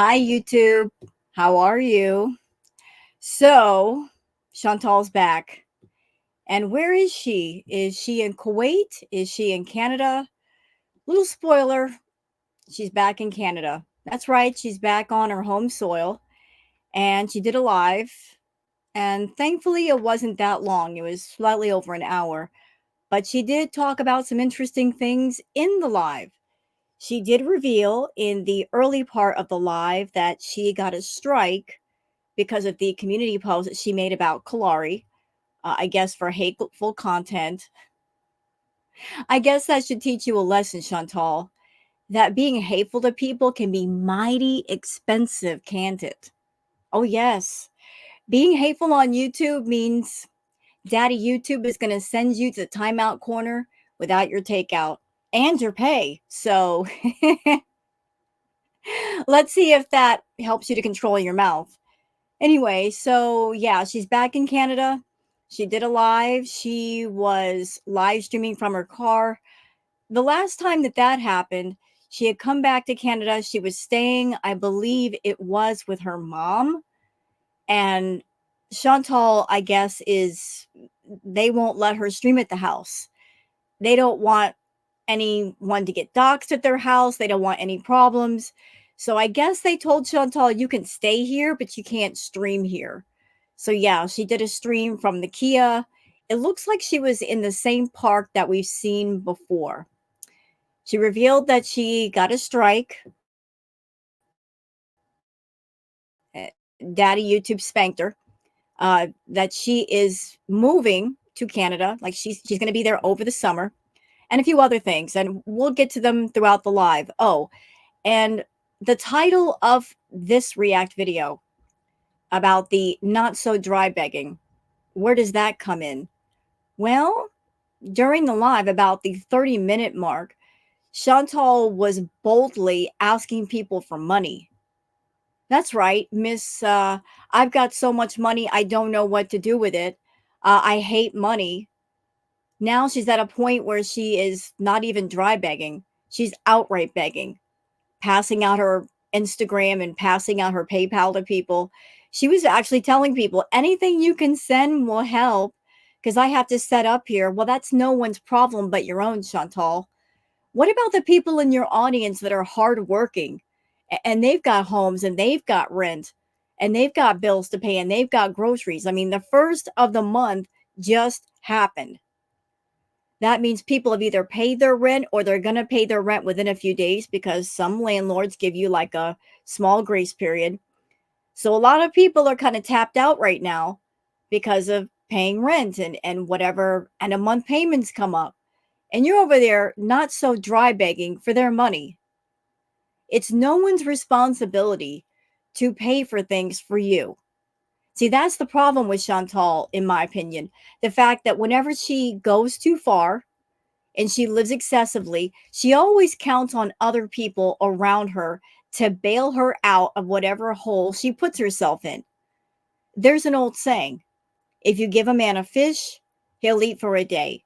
Hi, YouTube. How are you? So, Chantal's back. And where is she? Is she in Kuwait? Is she in Canada? Little spoiler, she's back in Canada. That's right, she's back on her home soil. And she did a live. And thankfully, it wasn't that long, it was slightly over an hour. But she did talk about some interesting things in the live. She did reveal in the early part of the live that she got a strike because of the community post that she made about Kalari, I guess for hateful content. I guess that should teach you a lesson, Chantal, that being hateful to people can be mighty expensive, can't it? Oh, yes. Being hateful on YouTube means Daddy YouTube is going to send you to the timeout corner without your takeout and your pay. So let's see if that helps you to control your mouth. Anyway, so yeah, she's back in Canada. She did a live. She was live streaming from her car. The last time that happened, she had come back to Canada. She was staying, I believe it was with her mom. And Chantal, I guess, they won't let her stream at the house. They don't want anyone to get doxxed at their house. They don't want any problems. So I guess they told Chantal, you can stay here, but you can't stream here. So yeah, she did a stream from the Kia. It looks like she was in the same park that we've seen before. She revealed that she got a strike. Daddy YouTube spanked her. That she is moving to Canada. Like she's going to be there over the summer, and a few other things. And we'll get to them throughout the live. Oh, and the title of this React video about the not so dry begging, where does that come in? Well, during the live, about the 30-minute mark, Chantal was boldly asking people for money. That's right, Miss. I've got so much money, I don't know what to do with it. I hate money. Now she's at a point where she is not even dry begging. She's outright begging, passing out her Instagram and passing out her PayPal to people. She was actually telling people anything you can send will help because I have to set up here. Well, that's no one's problem but your own, Chantal. What about the people in your audience that are hardworking and they've got homes and they've got rent and they've got bills to pay and they've got groceries? I mean, the first of the month just happened. That means people have either paid their rent or they're going to pay their rent within a few days because some landlords give you like a small grace period. So a lot of people are kind of tapped out right now because of paying rent and whatever, and a month payments come up. And you're over there not so dry begging for their money. It's no one's responsibility to pay for things for you. See, that's the problem with Chantal, in my opinion. The fact that whenever she goes too far, and she lives excessively, she always counts on other people around her to bail her out of whatever hole she puts herself in. There's an old saying, if you give a man a fish, he'll eat for a day.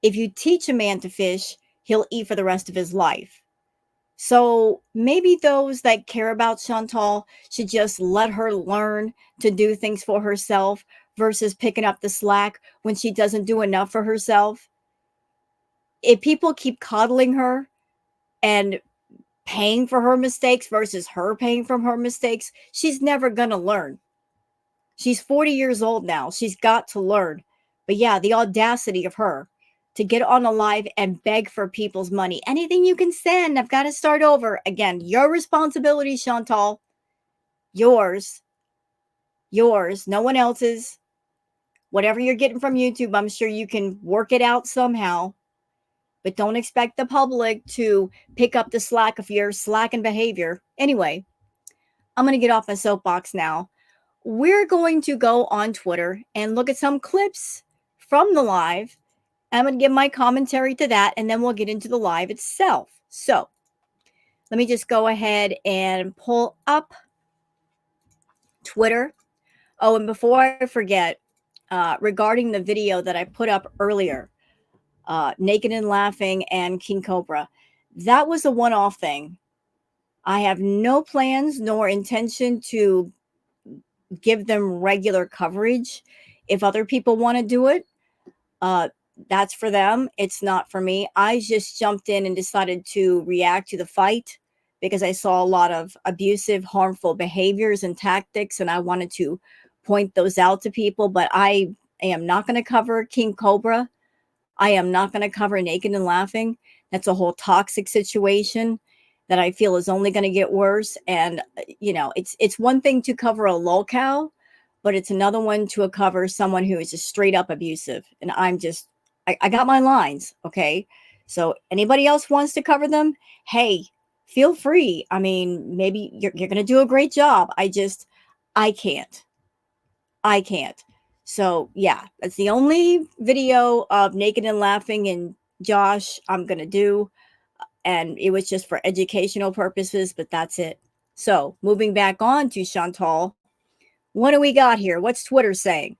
If you teach a man to fish, he'll eat for the rest of his life. So maybe those that care about Chantal should just let her learn to do things for herself versus picking up the slack when she doesn't do enough for herself. If people keep coddling her and paying for her mistakes versus her paying from her mistakes, she's never going to learn. She's 40 years old now. She's got to learn. But yeah, the audacity of her to get on a live and beg for people's money. Anything you can send, I've got to start over. Again, your responsibility, Chantal. Yours. Yours. No one else's. Whatever you're getting from YouTube, I'm sure you can work it out somehow. But don't expect the public to pick up the slack of your slacking behavior. Anyway, I'm going to get off my soapbox now. We're going to go on Twitter and look at some clips from the live. I'm going to give my commentary to that, and then we'll get into the live itself. So let me just go ahead and pull up Twitter. Oh, and before I forget, regarding the video that I put up earlier, Naked and Laughing and King Cobra, that was a one-off thing. I have no plans nor intention to give them regular coverage. If other people want to do it, uh, that's for them. It's not for me. I just jumped in and decided to react to the fight because I saw a lot of abusive, harmful behaviors and tactics, and I wanted to point those out to people. But I am not going to cover King Cobra. I am not going to cover Naked and Laughing. That's a whole toxic situation that I feel is only going to get worse. And it's one thing to cover a lolcow, but it's another one to cover someone who is just straight up abusive. And I got my lines, okay? So anybody else wants to cover them, hey, feel free. I mean, maybe you're going to do a great job. I can't. I can't. So yeah, that's the only video of Naked and Laughing and Josh I'm gonna do, and it was just for educational purposes, but that's it. So moving back on to Chantal, what do we got here? What's Twitter saying?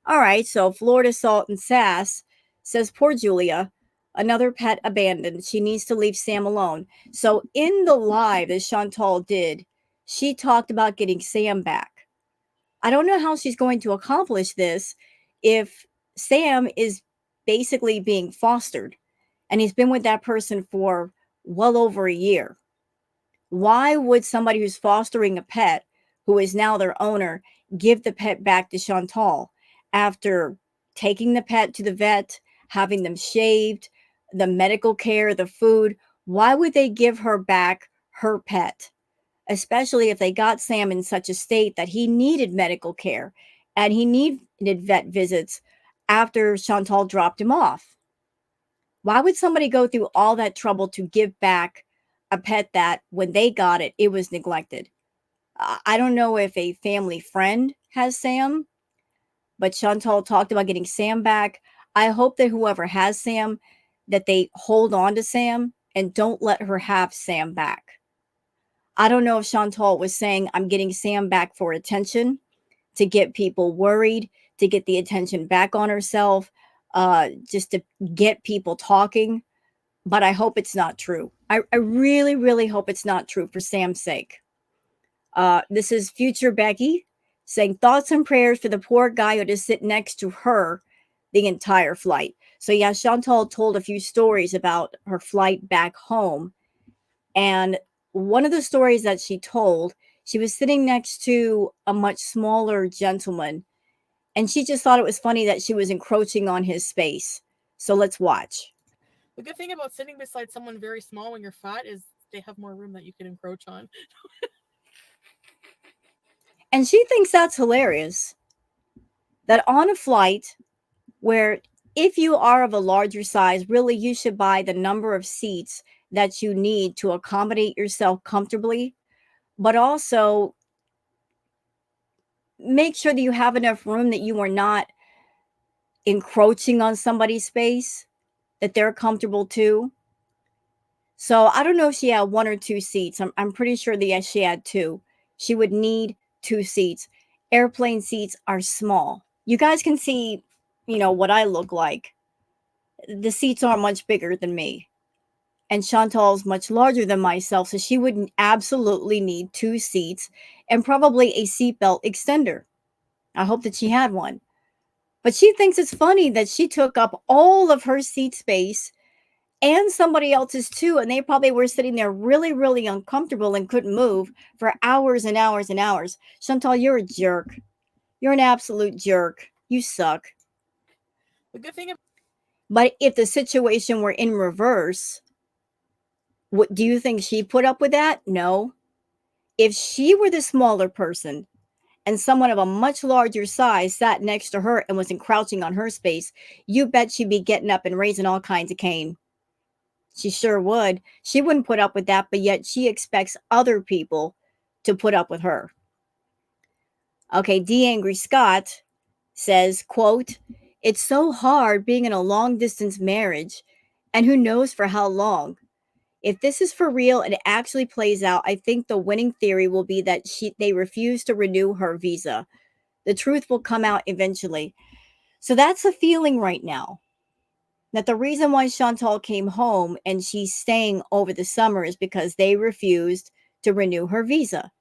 All right, so Florida Salt and Sass says poor Julia, another pet abandoned. She needs to leave Sam alone. So in the live that Chantal did, she talked about getting Sam back. I don't know how she's going to accomplish this if Sam is basically being fostered and he's been with that person for well over a year. Why would somebody who's fostering a pet, who is now their owner, give the pet back to Chantal after taking the pet to the vet, having them shaved, the medical care, the food? Why would they give her back her pet? Especially if they got Sam in such a state that he needed medical care and he needed vet visits after Chantal dropped him off. Why would somebody go through all that trouble to give back a pet that when they got it, it was neglected? I don't know if a family friend has Sam, but Chantal talked about getting Sam back. I hope that whoever has Sam, that they hold on to Sam and don't let her have Sam back. I don't know if Chantal was saying, I'm getting Sam back for attention, to get people worried, to get the attention back on herself, just to get people talking. But I hope it's not true. I really, really hope it's not true for Sam's sake. This is future Becky saying thoughts and prayers for the poor guy who had to sit next to her the entire flight. So, yeah, Chantal told a few stories about her flight back home. And one of the stories that she told, she was sitting next to a much smaller gentleman, and she just thought it was funny that she was encroaching on his space. So let's watch. The good thing about sitting beside someone very small when you're fat is they have more room that you can encroach on. And she thinks that's hilarious that on a flight where if you are of a larger size, really you should buy the number of seats that you need to accommodate yourself comfortably, but also make sure that you have enough room that you are not encroaching on somebody's space, that they're comfortable too. So I don't know if she had one or two seats. I'm pretty sure that yes, she had two. She would need two seats. Airplane seats are small. You guys can see, what I look like. The seats are much bigger than me. And Chantal's much larger than myself, so she would absolutely need two seats and probably a seatbelt extender. I hope that she had one. But she thinks it's funny that she took up all of her seat space and somebody else's too. And they probably were sitting there really, really uncomfortable and couldn't move for hours and hours and hours. Chantal, you're a jerk. You're an absolute jerk. You suck. The good thing But if the situation were in reverse, what do you think she put up with that? No. If she were the smaller person and someone of a much larger size sat next to her and was encroaching on her space, you bet she'd be getting up and raising all kinds of cane. She sure would. She wouldn't put up with that, but yet she expects other people to put up with her. Okay, D. Angry Scott says, quote, it's so hard being in a long distance marriage, and who knows for how long. If this is for real and it actually plays out, I think the winning theory will be that they refuse to renew her visa. The truth will come out eventually. So that's the feeling right now. That the reason why Chantal came home and she's staying over the summer is because they refused to renew her visa.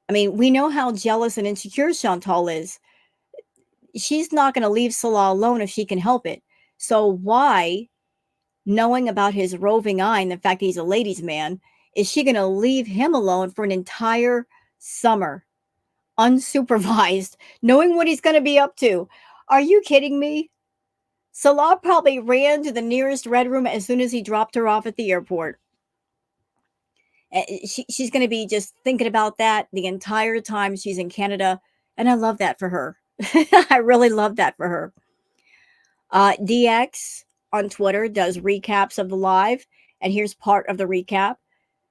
I mean, we know how jealous and insecure Chantal is. She's not going to leave Salah alone if she can help it. So why, knowing about his roving eye and the fact that he's a ladies' man, is she going to leave him alone for an entire summer, unsupervised, knowing what he's going to be up to? Are you kidding me? Salah probably ran to the nearest red room as soon as he dropped her off at the airport. She's going to be just thinking about that the entire time she's in Canada. And I love that for her. I really love that for her. DX on Twitter does recaps of the live. And here's part of the recap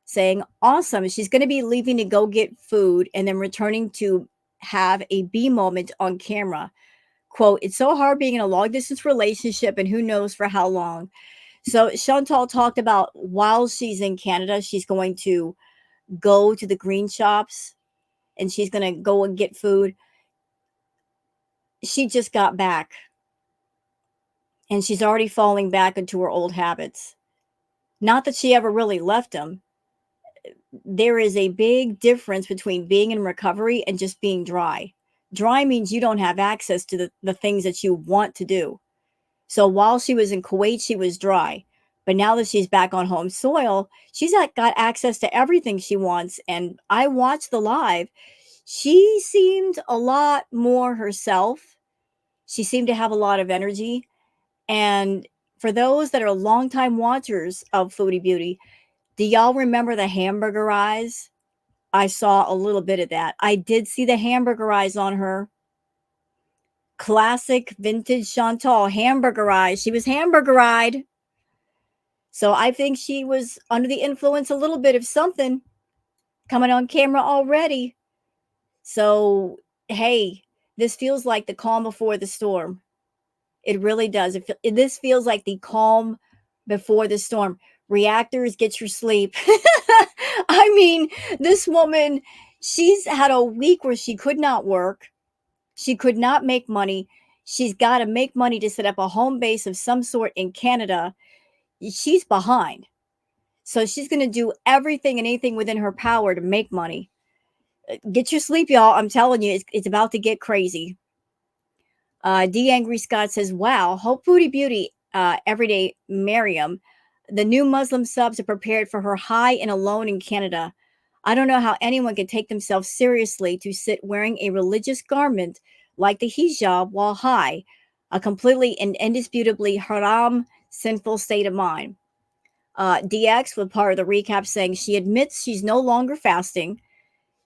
saying, awesome. She's going to be leaving to go get food and then returning to have a B moment on camera. Quote, it's so hard being in a long distance relationship and who knows for how long. So Chantal talked about while she's in Canada, she's going to go to the green shops and she's going to go and get food. She just got back and she's already falling back into her old habits. Not that she ever really left them. There is a big difference between being in recovery and just being dry. Dry means you don't have access to the things that you want to do. So while she was in Kuwait, she was dry. But now that she's back on home soil, she's got access to everything she wants. And I watched the live. She seemed a lot more herself. She seemed to have a lot of energy. And for those that are longtime watchers of Foodie Beauty, do y'all remember the hamburger eyes? I saw a little bit of that. I did see the hamburger eyes on her. Classic vintage Chantal hamburger eyes. She was hamburger-eyed. So I think she was under the influence a little bit of something coming on camera already. So, hey, this feels like the calm before the storm. It really does. This feels like the calm before the storm. Reactors, get your sleep. I mean, this woman, she's had a week where she could not work. She could not make money. She's got to make money to set up a home base of some sort in Canada. She's behind. So she's going to do everything and anything within her power to make money. Get your sleep, y'all. I'm telling you, it's about to get crazy. D Angry Scott says, wow, Hope Foodie Beauty, Everyday Miriam, the new Muslim subs are prepared for her high and alone in Canada. I don't know how anyone can take themselves seriously to sit wearing a religious garment like the hijab while high, a completely and indisputably haram, sinful state of mind. DX with part of the recap saying she admits she's no longer fasting.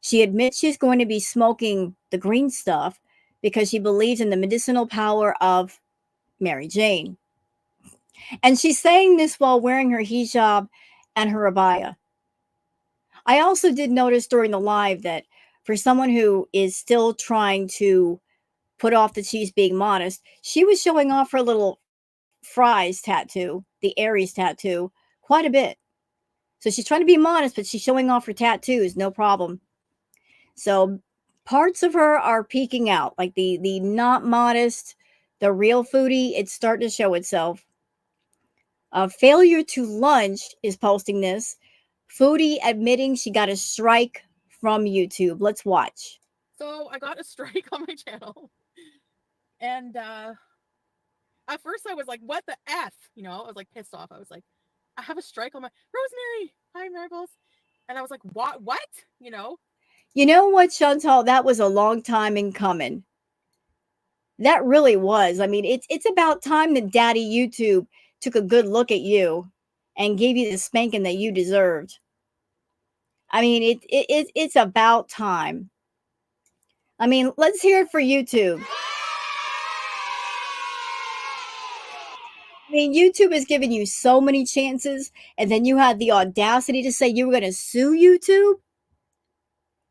She admits she's going to be smoking the green stuff because she believes in the medicinal power of Mary Jane. And she's saying this while wearing her hijab and her abaya. I also did notice during the live that for someone who is still trying to put off that she's being modest, she was showing off her little Fry's tattoo, the Aries tattoo, quite a bit. So she's trying to be modest, but she's showing off her tattoos, no problem. So parts of her are peeking out, like the not modest, the real foodie. It's starting to show itself. Failure to lunch is posting this. Foodie admitting she got a strike from YouTube. Let's watch. So I got a strike on my channel, and at first I was like, "What the f?" You know, I was like pissed off. I was like, "I have a strike on my Rosemary. Hi, Marbles," and I was like, "What? What?" You know. You know what, Chantal? That was a long time in coming. That really was. I mean, it's about time that Daddy YouTube took a good look at you and gave you the spanking that you deserved. I mean, it's about time. I mean, let's hear it for YouTube. I mean, YouTube has given you so many chances, and then you had the audacity to say you were going to sue YouTube?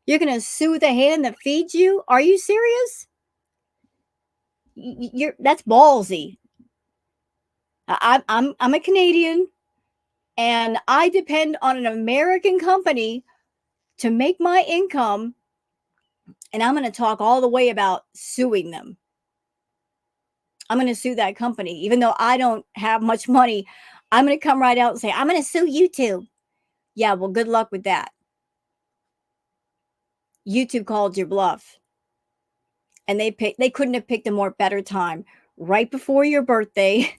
You're going to sue the hand that feeds you? Are you serious? That's ballsy. I'm a Canadian, and I depend on an American company to make my income, and I'm going to talk all the way about suing them. I'm going to sue that company, even though I don't have much money. I'm going to come right out and say, I'm going to sue YouTube. Yeah, well, good luck with that. YouTube called your bluff, and they couldn't have picked a more better time right before your birthday.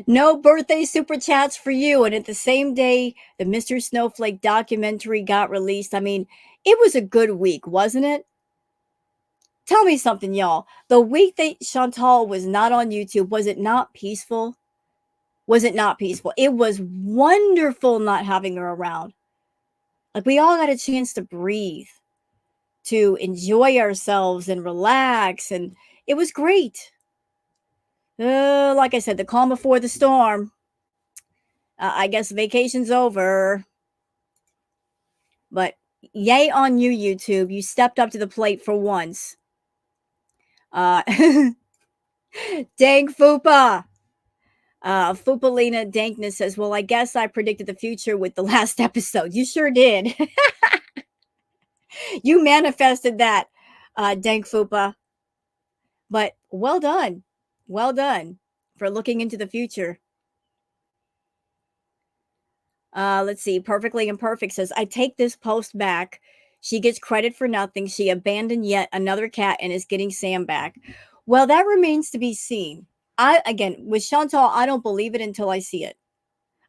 No birthday super chats for you. And at the same day, the Mr. Snowflake documentary got released. I mean, it was a good week, wasn't it? Tell me something, y'all. The week that Chantal was not on YouTube, was it not peaceful? Was it not peaceful? It was wonderful not having her around. Like, we all got a chance to breathe, to enjoy ourselves and relax. And it was great. Like I said, the calm before the storm. I guess vacation's over. But yay on you, YouTube. You stepped up to the plate for once. Uh, Dang Fupa. Fupalina Dankness says, well, I guess I predicted the future with the last episode. You sure did. You manifested that, Dank Fupa. But well done. Well done for looking into the future. Let's see. Perfectly Imperfect says, I take this post back. She gets credit for nothing. She abandoned yet another cat and is getting Sam back. Well, that remains to be seen. Again, with Chantal, I don't believe it until I see it.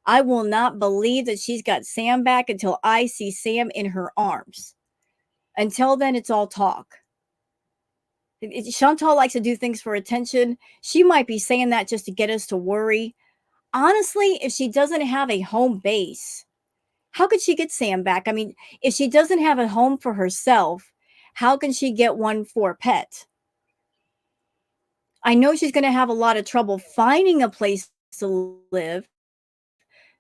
I will not believe that she's got Sam back until I see Sam in her arms. Until then, it's all talk. Chantal likes to do things for attention. She might be saying that just to get us to worry. Honestly, if she doesn't have a home base, how could she get Sam back? I mean, if she doesn't have a home for herself, how can she get one for a pet? I know she's going to have a lot of trouble finding a place to live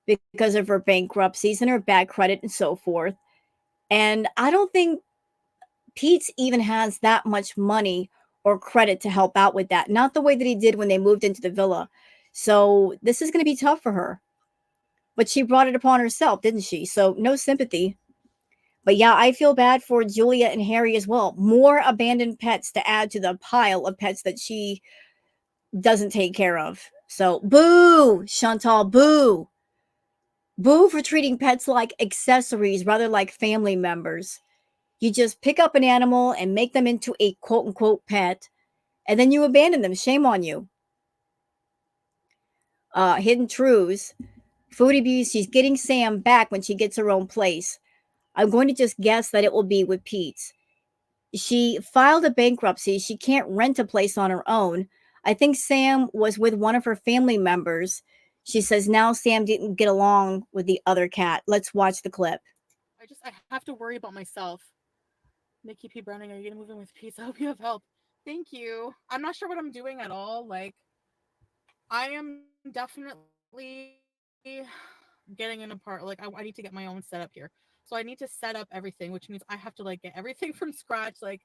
because of her bankruptcies and her bad credit and so forth. And I don't think Pete's even has that much money or credit to help out with that. Not the way that he did when they moved into the villa. So this is going to be tough for her. But she brought it upon herself, didn't she? So no sympathy. But yeah, I feel bad for Julia and Harry as well. More abandoned pets to add to the pile of pets that she doesn't take care of. So boo, Chantal, boo. Boo for treating pets like accessories rather like family members. You just pick up an animal and make them into a quote unquote pet, and then you abandon them. Shame on you. Hidden Truths. Food abuse. She's getting Sam back when she gets her own place. I'm going to just guess that it will be with Pete's. She filed a bankruptcy. She can't rent a place on her own. I think Sam was with one of her family members. She says now Sam didn't get along with the other cat. Let's watch the clip. I have to worry about myself. Nikki P. Browning, are you gonna move in with peace? I hope you have help. Thank you. I'm not sure what I'm doing at all. Like, I am definitely getting an apart. Like, I need to get my own setup here. So I need to set up everything, which means I have to like get everything from scratch. Like,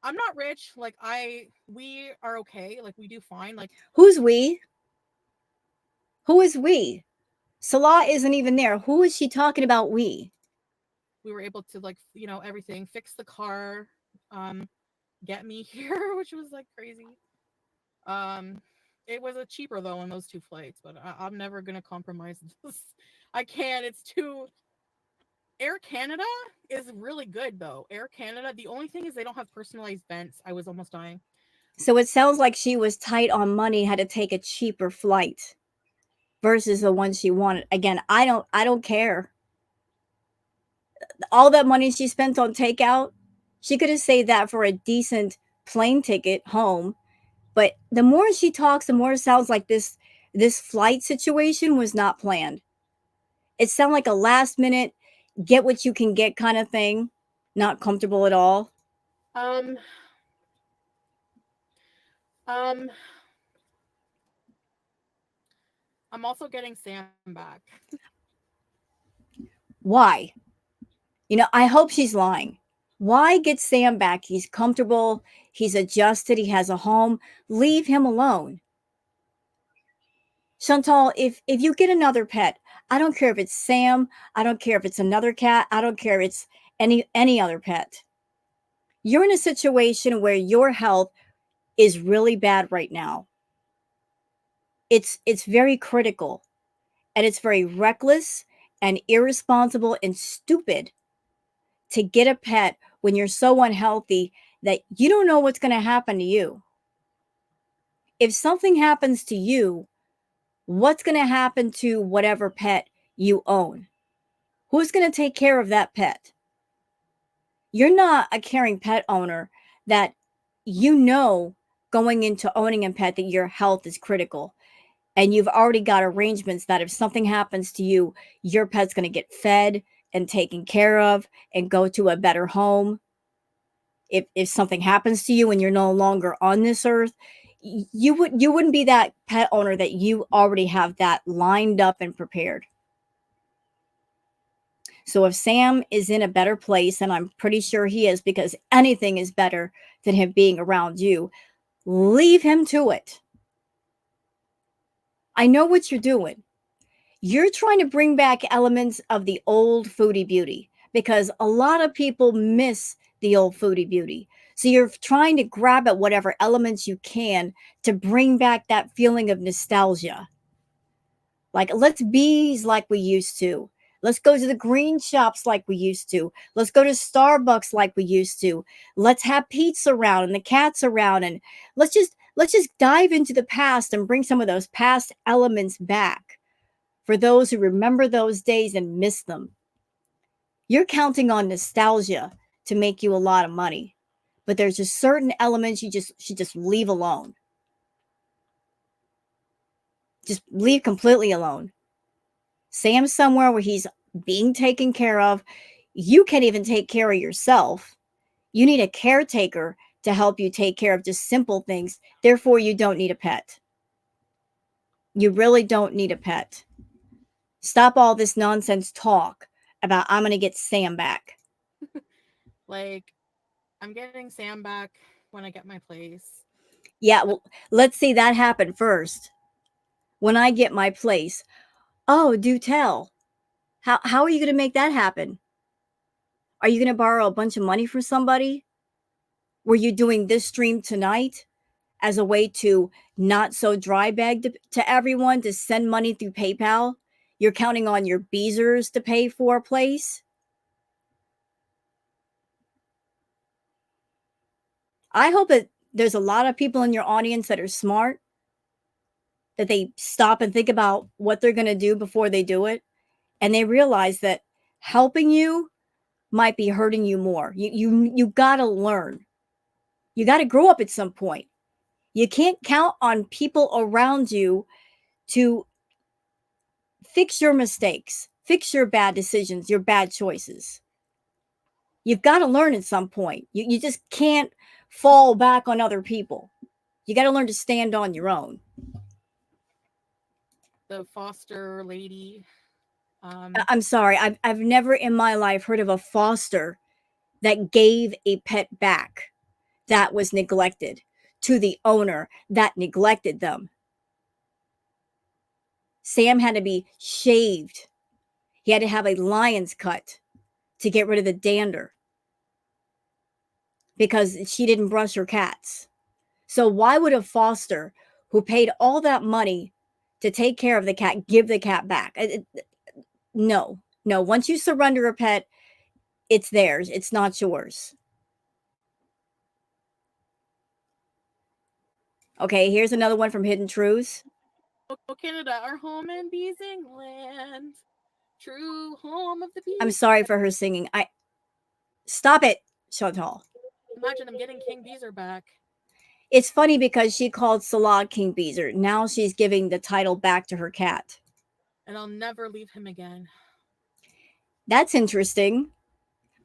I'm not rich. Like, we are okay. Like, we do fine. Like, Who's we? Who is we? Salah isn't even there. Who is she talking about we? we were able to like, everything, fix the car, um, get me here, which was like crazy. Um, it was a cheaper though on those two flights, but I'm never gonna compromise this. I can't. It's too. Air Canada is really good though. Air Canada. The only thing is they don't have personalized vents. I was almost dying. So it sounds like she was tight on money, had to take a cheaper flight versus the one she wanted. Again, I don't care. All that money she spent on takeout, she could have saved that for a decent plane ticket home. But the more she talks, the more it sounds like this flight situation was not planned. It sounded like a last minute get what you can get kind of thing. Not comfortable at all. Um, um, I'm also getting Sam back. Why? I hope she's lying. Why get Sam back? He's comfortable. He's adjusted. He has a home. Leave him alone. Chantal, if you get another pet, I don't care if it's Sam. I don't care if it's another cat. I don't care if it's any other pet. You're in a situation where your health is really bad right now. It's very critical. And it's very reckless and irresponsible and stupid to get a pet when you're so unhealthy that you don't know what's going to happen to you. If something happens to you, what's going to happen to whatever pet you own? Who's going to take care of that pet? You're not a caring pet owner that you know going into owning a pet that your health is critical. And you've already got arrangements that if something happens to you, your pet's going to get fed and taken care of and go to a better home. If something happens to you and you're no longer on this earth, you wouldn't be that pet owner that you already have that lined up and prepared. So if Sam is in a better place, and I'm pretty sure he is because anything is better than him being around you, leave him to it. I know what you're doing. You're trying to bring back elements of the old Foodie Beauty because a lot of people miss the old Foodie Beauty. So you're trying to grab at whatever elements you can to bring back that feeling of nostalgia. Like, let's bees like we used to. Let's go to the green shops like we used to. Let's go to Starbucks like we used to. Let's have pizza around and the cats around, and let's just dive into the past and bring some of those past elements back for those who remember those days and miss them. You're counting on nostalgia to make you a lot of money, but there's just certain elements you just should just leave alone. Just leave completely alone. Sam's somewhere where he's being taken care of. You can't even take care of yourself. You need a caretaker to help you take care of just simple things. Therefore, you don't need a pet. You really don't need a pet. Stop all this nonsense talk about I'm going to get Sam back. Like, I'm getting Sam back when I get my place. Yeah, well, let's see that happen first. When I get my place. Oh, do tell. How are you going to make that happen? Are you going to borrow a bunch of money from somebody? Were you doing this stream tonight as a way to not so dry bag to everyone to send money through PayPal? You're counting on your Beezers to pay for a place? I hope that there's a lot of people in your audience that are smart, that they stop and think about what they're going to do before they do it. And they realize that helping you might be hurting you more. You got to learn. You got to grow up at some point. You can't count on people around you to fix your mistakes, fix your bad decisions, your bad choices. You've got to learn at some point. You just can't fall back on other people. You got to learn to stand on your own. The foster lady. I'm sorry. I've never in my life heard of a foster that gave a pet back that was neglected to the owner that neglected them. Sam had to be shaved. He had to have a lion's cut to get rid of the dander because she didn't brush her cats. So why would a foster who paid all that money to take care of the cat give the cat back? No. Once you surrender a pet, it's theirs. It's not yours. Okay, here's another one from Hidden Truths. Oh, Canada, our home in Bees England. True home of the bees. I'm sorry for her singing. Stop it, Chantal. Imagine I'm getting King Beezer back. It's funny because she called Salah King Beezer. Now she's giving the title back to her cat. And I'll never leave him again. That's interesting.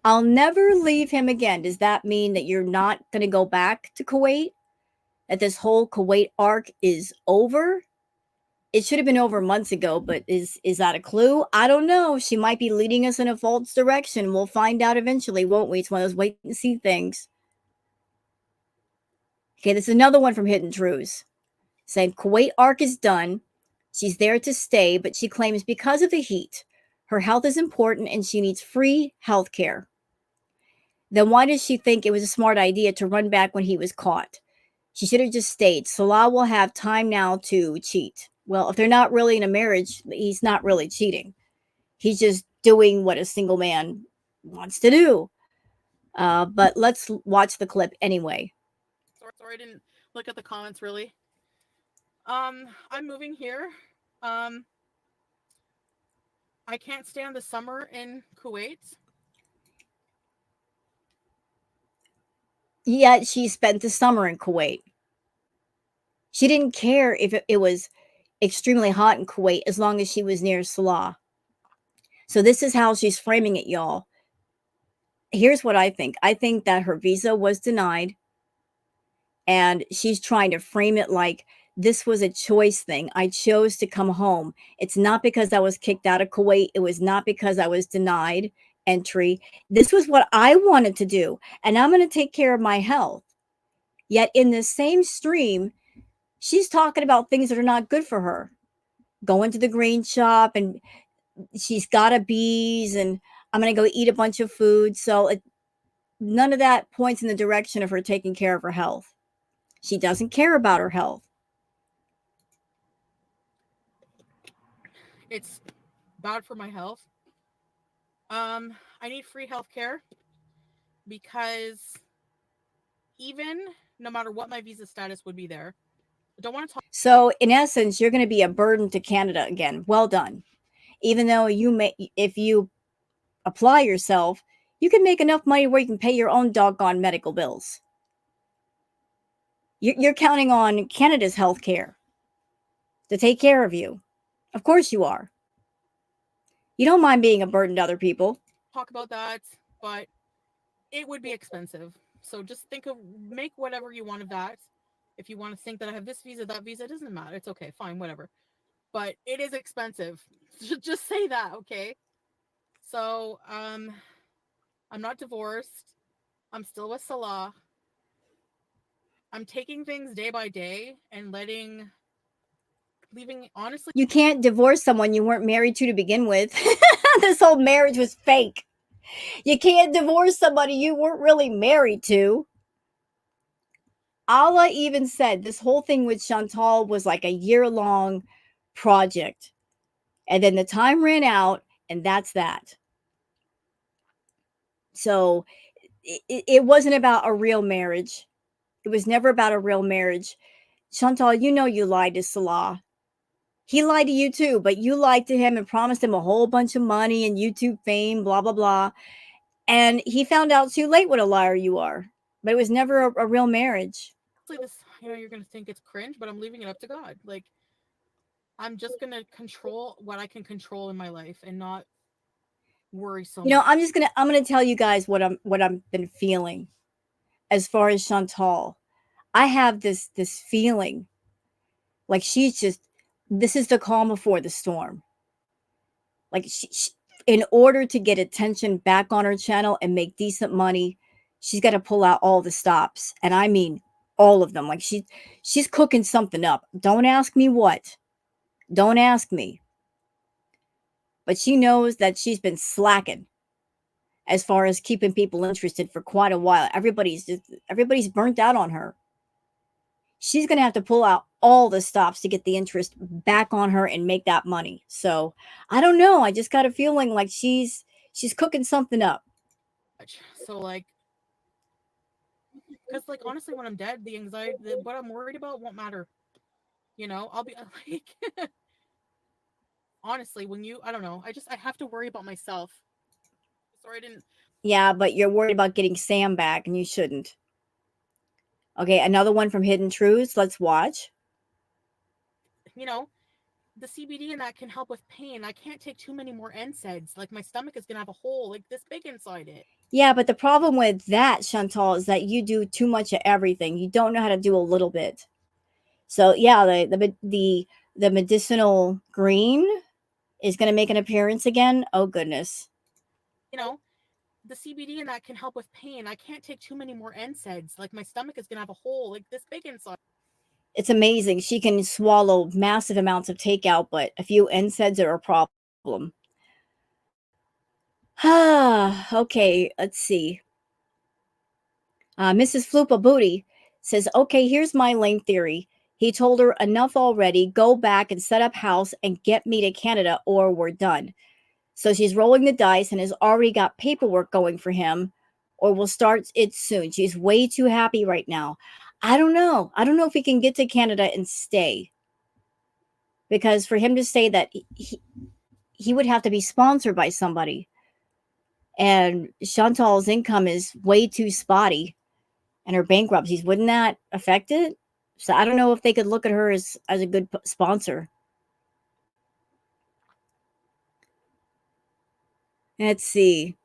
I'll never leave him again. Does that mean that you're not going to go back to Kuwait? That this whole Kuwait arc is over? It should have been over months ago, but is that a clue? I don't know. She might be leading us in a false direction. We'll find out eventually, won't we? It's one of those wait and see things. Okay, this is another one from Hidden Truths. Saying Kuwait arc is done. She's there to stay, but she claims because of the heat, her health is important and she needs free health care. Then why does she think it was a smart idea to run back when he was caught? She should have just stayed. Salah will have time now to cheat. Well, if they're not really in a marriage, he's not really cheating. He's just doing what a single man wants to do. But let's watch the clip anyway. Sorry, I didn't look at the comments really. I'm moving here. Um, I can't stand the summer in Kuwait. Yet she spent the summer in Kuwait. She didn't care if it was extremely hot in Kuwait as long as she was near Salah. So this is how she's framing it, y'all. Here's what I think. I think that her visa was denied and she's trying to frame it like this was a choice thing. I chose to come home. It's not because I was kicked out of Kuwait. It was not because I was denied entry. This was what I wanted to do, and I'm going to take care of my health. Yet in the same stream, she's talking about things that are not good for her. Going to the green shop, and she's got a bees, and I'm going to go eat a bunch of food. So none of that points in the direction of her taking care of her health. She doesn't care about her health. It's bad for my health. I need free healthcare because even no matter what my visa status would be there, I don't want to talk. So in essence, you're going to be a burden to Canada again. Well done. Even though if you apply yourself, you can make enough money where you can pay your own doggone medical bills. You're counting on Canada's health care to take care of you. Of course you are. You don't mind being a burden to other people. Talk about that, but it would be expensive. So just make whatever you want of that. If you want to think that I have this visa, that visa, it doesn't matter. It's okay, fine, whatever. But it is expensive. Just say that, okay? So, I'm not divorced. I'm still with Salah. I'm taking things day by day and leaving honestly. You can't divorce someone you weren't married to begin with. This whole marriage was fake. You can't divorce somebody you weren't really married to. Allah even said this whole thing with Chantal was like a year-long project. And then the time ran out, and that's that. So it wasn't about a real marriage. It was never about a real marriage. Chantal, you know you lied to Salah. He lied to you too, but you lied to him and promised him a whole bunch of money and YouTube fame, blah, blah, blah. And he found out too late what a liar you are. But it was never a real marriage. This, you're gonna think it's cringe, but I'm leaving it up to God. Like, I'm just gonna control what I can control in my life and not worry so much. I'm gonna tell you guys what I've been feeling as far as Chantal. I have this feeling like this is the calm before the storm. Like she in order to get attention back on her channel and make decent money, she's got to pull out all the stops, and I mean all of them. Like she's cooking something up. Don't ask me what. Don't ask me. But she knows that she's been slacking as far as keeping people interested for quite a while. Everybody's burnt out on her. She's going to have to pull out all the stops to get the interest back on her and make that money. So I don't know. I just got a feeling like she's cooking something up. So like, because like honestly, when I'm dead, the anxiety, what I'm worried about won't matter. You know, I'll be like, honestly, I don't know, I have to worry about myself. Sorry, I didn't. Yeah, but you're worried about getting Sam back, and you shouldn't. Okay, another one from Hidden Truths. Let's watch. You know, the CBD in that can help with pain. I can't take too many more NSAIDs. Like my stomach is gonna have a hole like this big inside it. Yeah, but the problem with that, Chantal, is that you do too much of everything. You don't know how to do a little bit. So yeah, the medicinal green is going to make an appearance again. Oh goodness. You know, the CBD in that can help with pain. I can't take too many more NSAIDs. Like my stomach is gonna have a hole like this big inside. It's amazing. She can swallow massive amounts of takeout, but a few NSAIDs are a problem. Okay, let's see. Mrs. Floopa Booty says, okay, here's my lame theory. He told her, enough already. Go back and set up house and get me to Canada or we're done. So she's rolling the dice and has already got paperwork going for him, or will start it soon. She's way too happy right now. I don't know. I don't know if he can get to Canada and stay. Because for him to say that he would have to be sponsored by somebody. And Chantal's income is way too spotty and her bankruptcies, wouldn't that affect it? So I don't know if they could look at her as a good sponsor. Let's see.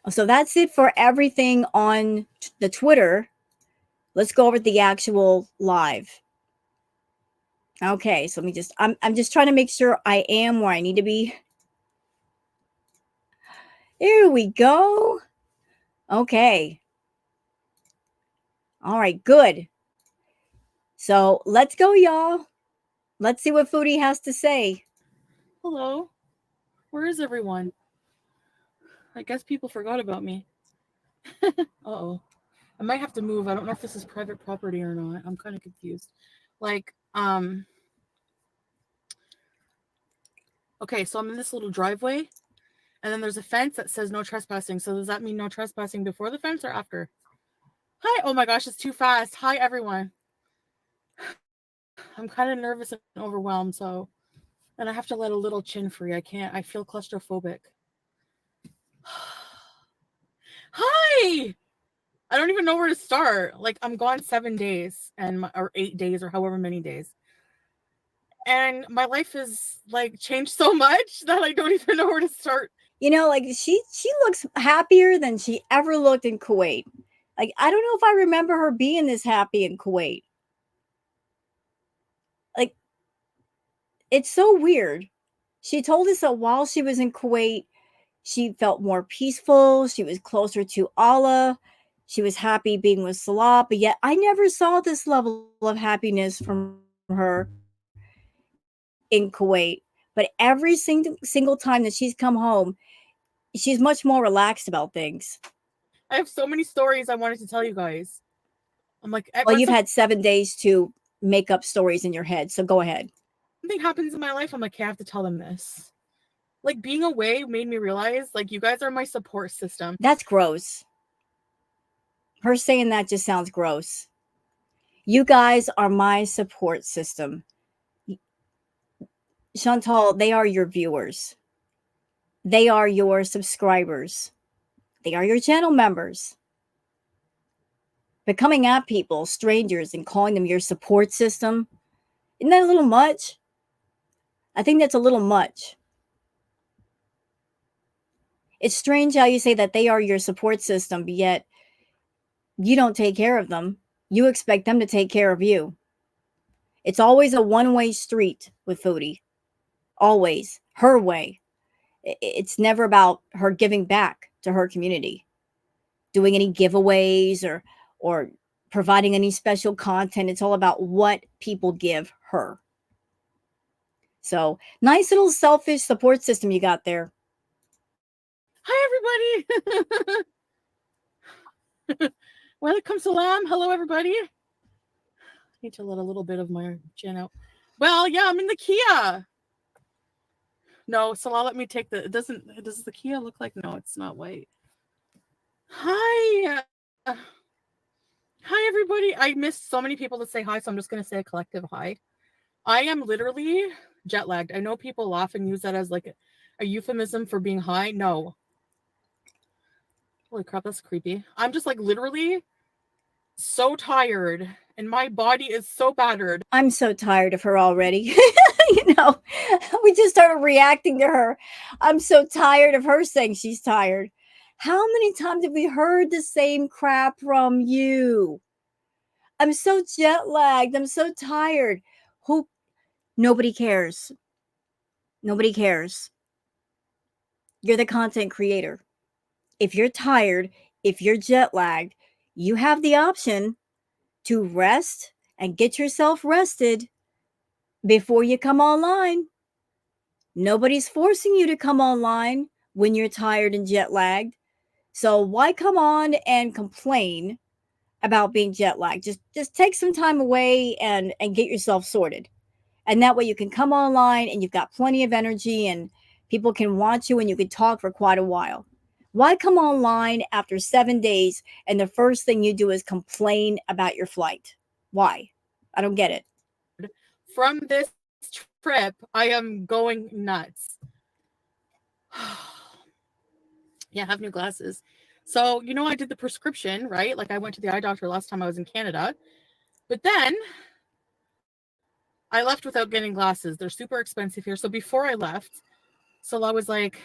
So that's it for everything on the Twitter. Let's go over the actual live. Okay, so let me just I'm just trying to make sure I am where I need to be. Here we go. Okay. All right, good. So let's go, y'all. Let's see what Foodie has to say. Hello. Where is everyone? I guess people forgot about me. Uh-oh. I might have to move. I don't know if this is private property or not. I'm kind of confused. Like, okay, so I'm in this little driveway, and then there's a fence that says no trespassing. So does that mean no trespassing before the fence or after? Hi. Oh my gosh, it's too fast. Hi, everyone. I'm kind of nervous and overwhelmed, and I have to let a little chin free. I can't. I feel claustrophobic. Hi. I don't even know where to start. Like, I'm gone 7 days or 8 days or however many days. And my life is like changed so much that I don't even know where to start. You know, like she looks happier than she ever looked in Kuwait. Like, I don't know if I remember her being this happy in Kuwait. Like, it's so weird. She told us that while she was in Kuwait, she felt more peaceful. She was closer to Allah. She was happy being with Salah. But yet, I never saw this level of happiness from her in Kuwait. But every single time that she's come home, she's much more relaxed about things. I have so many stories I wanted to tell you guys. I'm like, Well, you've had 7 days to make up stories in your head, so go ahead. Something happens in my life, I'm like, okay, I have to tell them this. Like, being away made me realize, like, you guys are my support system. That's gross. Her saying that just sounds gross. You guys are my support system. Chantal, they are your viewers. They are your subscribers. They are your channel members. But coming at people, strangers, and calling them your support system, isn't that a little much? I think that's a little much. It's strange how you say that they are your support system, but yet you don't take care of them. You expect them to take care of you. It's always a one-way street with Foodie. Always. Her way. It's never about her giving back to her community, doing any giveaways or providing any special content. It's all about what people give her. So, nice little selfish support system you got there. Hi, everybody. Welcome, salam. Hello, everybody. I need to let a little bit of my chin out. Well, yeah, I'm in the Kia. No, Salah, let me take does the Kia look like? No, it's not white. Hi. Hi, everybody. I missed so many people to say hi, so I'm just going to say a collective hi. I am literally jet lagged. I know people laugh and use that as like a euphemism for being high. No. Holy crap, that's creepy. I'm just like literally so tired and my body is so battered. I'm so tired of her already. You know, we just started reacting to her. I'm so tired of her saying she's tired. How many times have we heard the same crap from you? I'm so jet lagged. I'm so tired. Nobody cares. Nobody cares. You're the content creator. If you're tired, if you're jet lagged, you have the option to rest and get yourself rested before you come online. Nobody's forcing you to come online when you're tired and jet lagged. So why come on and complain about being jet lagged. Just take some time away and get yourself sorted. And that way you can come online and you've got plenty of energy and people can watch you and you can talk for quite a while. Why come online after 7 days and the first thing you do is complain about your flight? Why? I don't get it. From this trip, I am going nuts. Yeah, have new glasses. So, I did the prescription, right? Like I went to the eye doctor last time I was in Canada. But then I left without getting glasses. They're super expensive here. So before I left, Salah was like,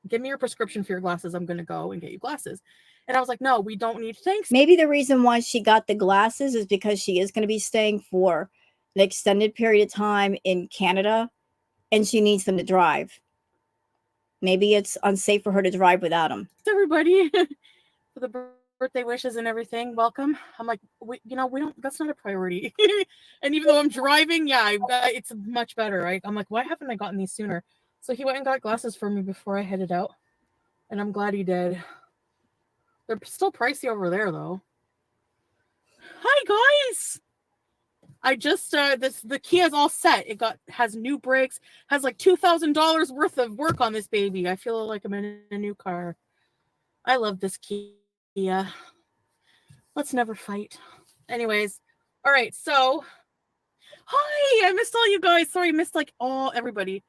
give me your prescription for your glasses. I'm going to go and get you glasses. And I was like, no, we don't need thanks. Maybe the reason why she got the glasses is because she is going to be staying for an extended period of time in Canada and she needs them to drive. Maybe it's unsafe for her to drive without them. Everybody for the birthday wishes and everything. Welcome. I'm like, we don't, that's not a priority. And even though I'm driving, yeah, it's much better, right? I'm like, why haven't I gotten these sooner? So he went and got glasses for me before I headed out. And I'm glad he did. They're still pricey over there though. Hi guys. I just the Kia's all set. Has new brakes, has like $2,000 worth of work on this baby. I feel like I'm in a new car. I love this Kia. Let's never fight. Anyways, all right. So, hi, I missed all you guys. Sorry, I missed like everybody.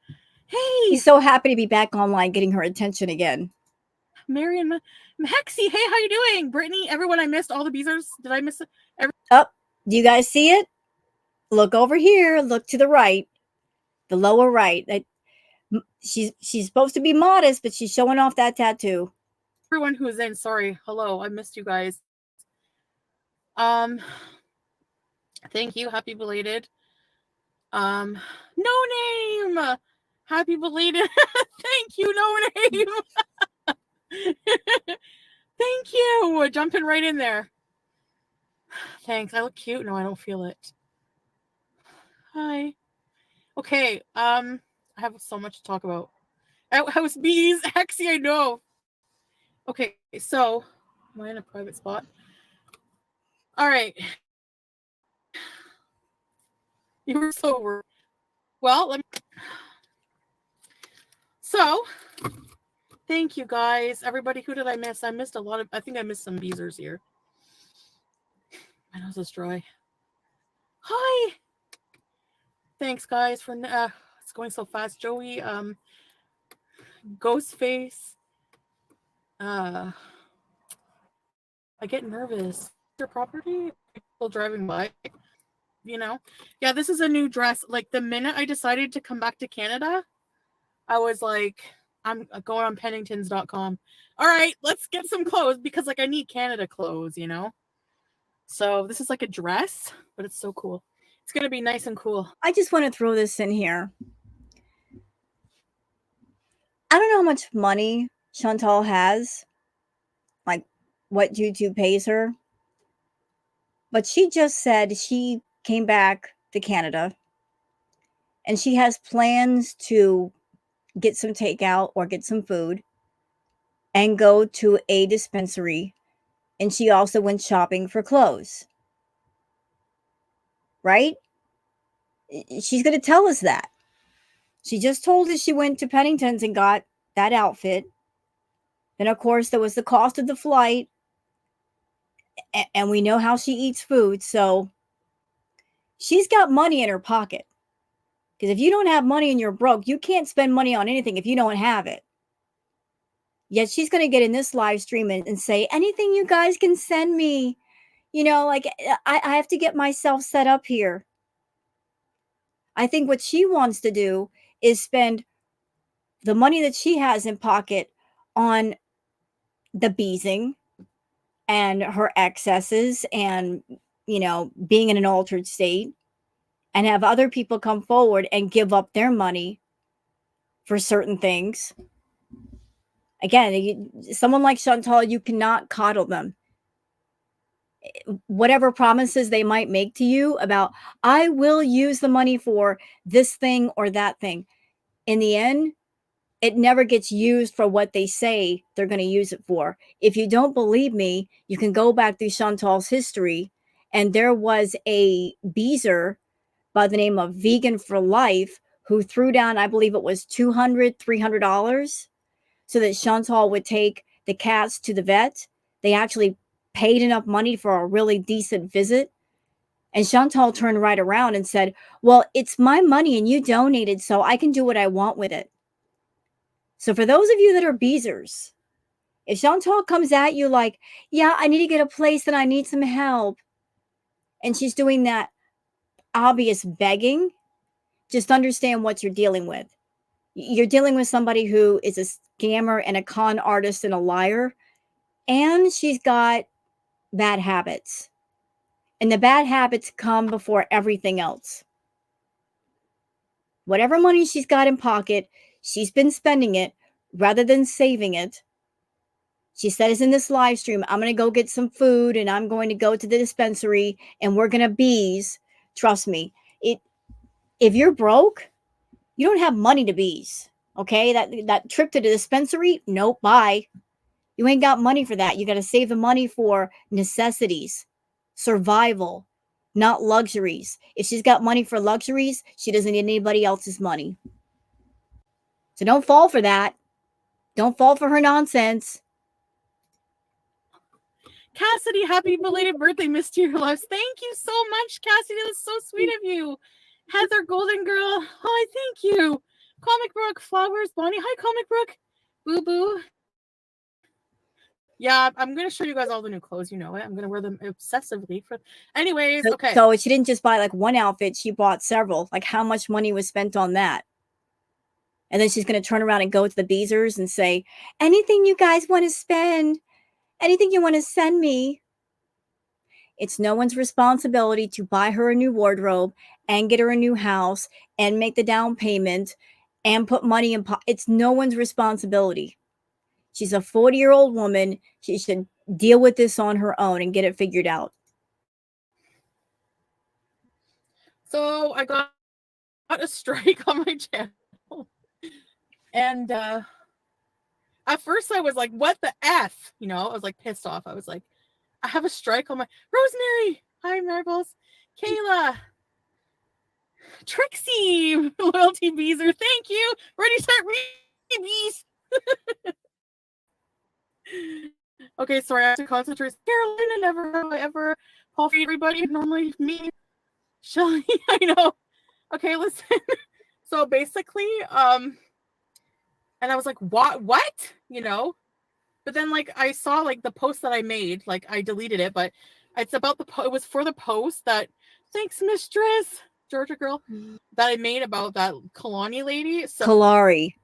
Hey, he's so happy to be back online, getting her attention again. Marion, Hexy. Hey, how you doing, Brittany? Everyone, I missed all the beezers. Did I miss it? Do you guys see it? Look over here. Look to the right, the lower right. She's supposed to be modest, but she's showing off that tattoo. Everyone who's in, sorry. Hello, I missed you guys. Thank you. Happy belated. No name. Happy belated. Thank you, no name. Thank you. Jumping right in there. Thanks. I look cute. No, I don't feel it. Hi. Okay. I have so much to talk about. Outhouse bees. Hexy, I know. Okay, so am I in a private spot? All right. You were so rude. Well, so thank you guys. Everybody, who did I miss? I missed a lot of, I think I missed some beezers here. My nose is dry. Hi. Thanks guys for it's going so fast. Joey, Ghostface. I get nervous. Your property? People driving by. Yeah, this is a new dress. Like the minute I decided to come back to Canada, I was like, I'm going on Penningtons.com. All right, let's get some clothes because like I need Canada clothes, So this is like a dress, but it's so cool. It's going to be nice and cool. I just want to throw this in here. I don't know how much money Chantal has, like what YouTube pays her, but she just said she came back to Canada and she has plans to get some takeout or get some food and go to a dispensary. And she also went shopping for clothes. Right? She's going to tell us that. She just told us she went to Pennington's and got that outfit. Then, of course, there was the cost of the flight. And we know how she eats food. So she's got money in her pocket. Because if you don't have money and you're broke, you can't spend money on anything if you don't have it. Yet she's going to get in this live stream and say, anything you guys can send me. Like I have to get myself set up here. I think what she wants to do is spend the money that she has in pocket on the beezing and her excesses and, being in an altered state and have other people come forward and give up their money for certain things. Again, someone like Chantal, you cannot coddle them. Whatever promises they might make to you about, I will use the money for this thing or that thing. In the end, it never gets used for what they say they're going to use it for. If you don't believe me, you can go back through Chantal's history, and there was a beezer by the name of Vegan for Life who threw down, I believe it was $200, $300 so that Chantal would take the cats to the vet. They actually paid enough money for a really decent visit. And Chantal turned right around and said, well, it's my money and you donated, so I can do what I want with it. So for those of you that are beezers, if Chantal comes at you like, yeah, I need to get a place and I need some help, and she's doing that obvious begging, just understand what you're dealing with. You're dealing with somebody who is a scammer and a con artist and a liar, and she's got bad habits. And the bad habits come before everything else. Whatever money she's got in pocket, she's been spending it rather than saving it. She said is in this live stream, I'm going to go get some food and I'm going to go to the dispensary and we're going to bees. Trust me, if you're broke, you don't have money to bees. Okay, that trip to the dispensary, nope, bye. You ain't got money for that. You got to save the money for necessities, survival, not luxuries. If she's got money for luxuries, she doesn't need anybody else's money. So don't fall for that. Don't fall for her nonsense. Cassidy, happy belated birthday, Mysterious Loves. Thank you so much, Cassidy. That's so sweet of you. Heather Golden Girl. Oh, thank you. Comic Brook, Flowers, Bonnie. Hi, Comic Brook. Boo Boo. Yeah, I'm going to show you guys all the new clothes. You know it. I'm going to wear them obsessively. Anyways, okay. So she didn't just buy like one outfit. She bought several. Like how much money was spent on that? And then she's going to turn around and go to the Beezers and say, anything you guys want to spend, anything you want to send me. It's no one's responsibility to buy her a new wardrobe and get her a new house and make the down payment and put money in. It's no one's responsibility. She's a 40-year-old woman. She should deal with this on her own and get it figured out. So I got a strike on my channel. And at first I was like, what the F? You know, I was like pissed off. I was like, I have a strike on my Rosemary. Hi, Marbles. Kayla. Trixie. Loyalty Beezer. Thank you. Ready, start, bees. Okay, sorry, I have to concentrate. Carolina, never have I ever call for everybody. Normally me. Shelly, I know. Okay, listen. So basically, and I was like, what? You know? But then, like, I saw, like, the post that I made. Like, I deleted it, but it's about it was for the post that, thanks, Mistress, Georgia girl, that I made about that Kalani lady. So Kalari.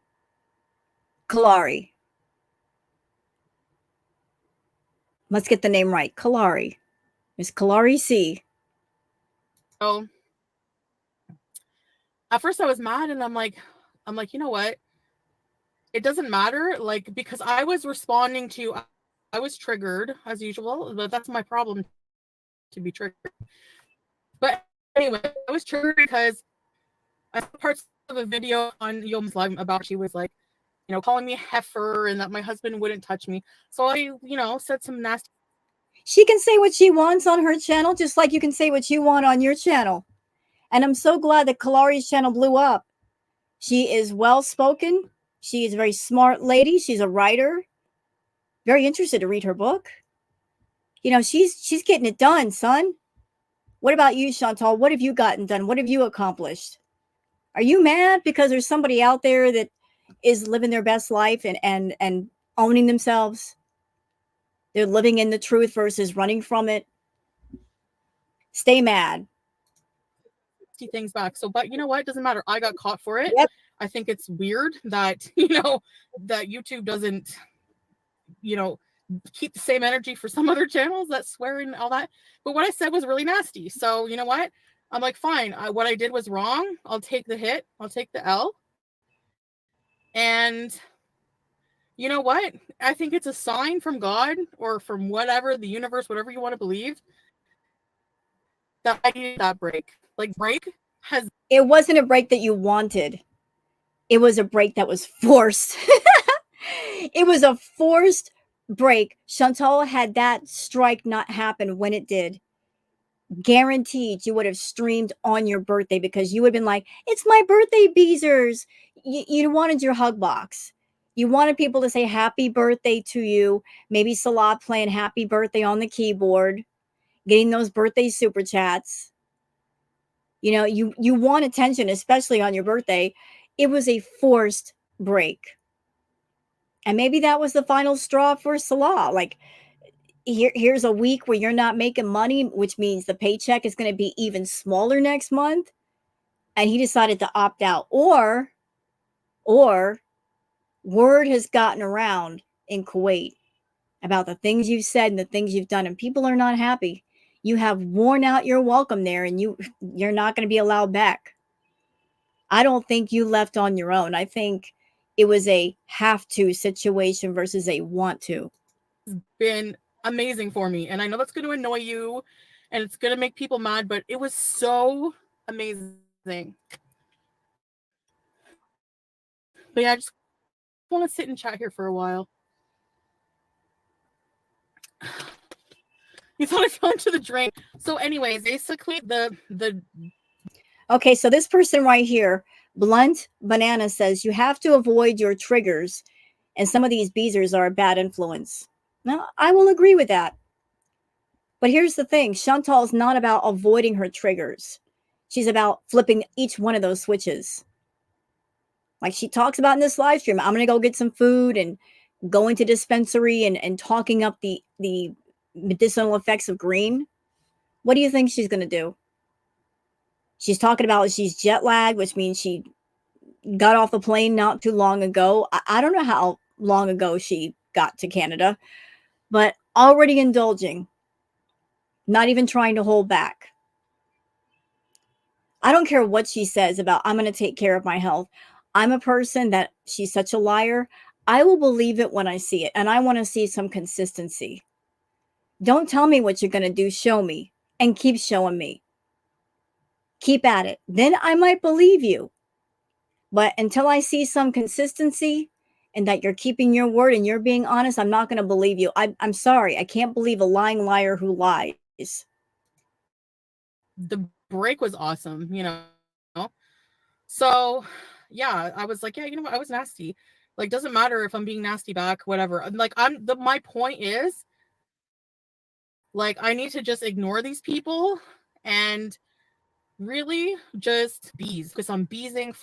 Let's get the name right. Kalari. Miss Kalari C. Oh. At first I was mad, and I'm like, you know what? It doesn't matter, like, because I was responding to, I was triggered as usual, but that's my problem, to be triggered. But anyway, I was triggered because I saw parts of a video on Yom's live about she was like, you know, calling me a heifer and that my husband wouldn't touch me. So I, you know, said some nasty. She can say what she wants on her channel, just like you can say what you want on your channel. And I'm so glad that Kalari's channel blew up. She is well-spoken. She is a very smart lady. She's a writer. Very interested to read her book. You know, she's getting it done, son. What about you, Chantal? What have you gotten done? What have you accomplished? Are you mad because there's somebody out there that is living their best life and owning themselves? They're living in the truth versus running from it. Stay mad. Things back. So, but you know what? It doesn't matter. I got caught for it. Yep. I think it's weird that, you know, that YouTube doesn't, you know, keep the same energy for some other channels that swear and all that. But what I said was really nasty. So, you know what? I'm like, fine. What I did was wrong. I'll take the hit. I'll take the L. And you know what? I think it's a sign from God or from whatever, the universe, whatever you want to believe, that I needed that break. Like, break has. It wasn't a break that you wanted. It was a break that was forced. It was a forced break. Chantal, had that strike not happened when it did, guaranteed you would have streamed on your birthday because you would have been like, it's my birthday, Beezers. You wanted your hug box. You wanted people to say happy birthday to you. Maybe Salah playing happy birthday on the keyboard, getting those birthday super chats. You know, you want attention, especially on your birthday. It was a forced break. And maybe that was the final straw for Salah. Like, here's a week where you're not making money, which means the paycheck is going to be even smaller next month. And he decided to opt out. Or word has gotten around in Kuwait about the things you've said and the things you've done, and people are not happy. You have worn out your welcome there, and you're not going to be allowed back. I don't think you left on your own. I think it was a have to situation versus a want to. Been amazing for me, and I know that's going to annoy you and it's going to make people mad, but it was so amazing. But yeah, I just want to sit and chat here for a while. You thought I fell into the drain. So anyways, basically the Okay, so this person right here, Blunt Banana, says you have to avoid your triggers, and some of these beezers are a bad influence. Now, I will agree with that. But here's the thing, Chantal's not about avoiding her triggers. She's about flipping each one of those switches. Like she talks about in this live stream, I'm going to go get some food and going to dispensary and talking up the medicinal effects of green. What do you think she's going to do? She's talking about she's jet lagged, which means she got off the plane not too long ago. I don't know how long ago she got to Canada, but already indulging, not even trying to hold back. I don't care what she says about, I'm going to take care of my health. I'm a person that she's such a liar. I will believe it when I see it, and I want to see some consistency. Don't tell me what you're going to do. Show me and keep showing me. Keep at it. Then I might believe you. But until I see some consistency and that you're keeping your word and you're being honest, I'm not going to believe you. I'm sorry. I can't believe a lying liar who lies. the break was awesome, you know. So yeah, I was like, yeah, you know what, I was nasty. Like, doesn't matter if I'm being nasty back, whatever. Like, my point is, like, I need to just ignore these people and really just focus on beesing.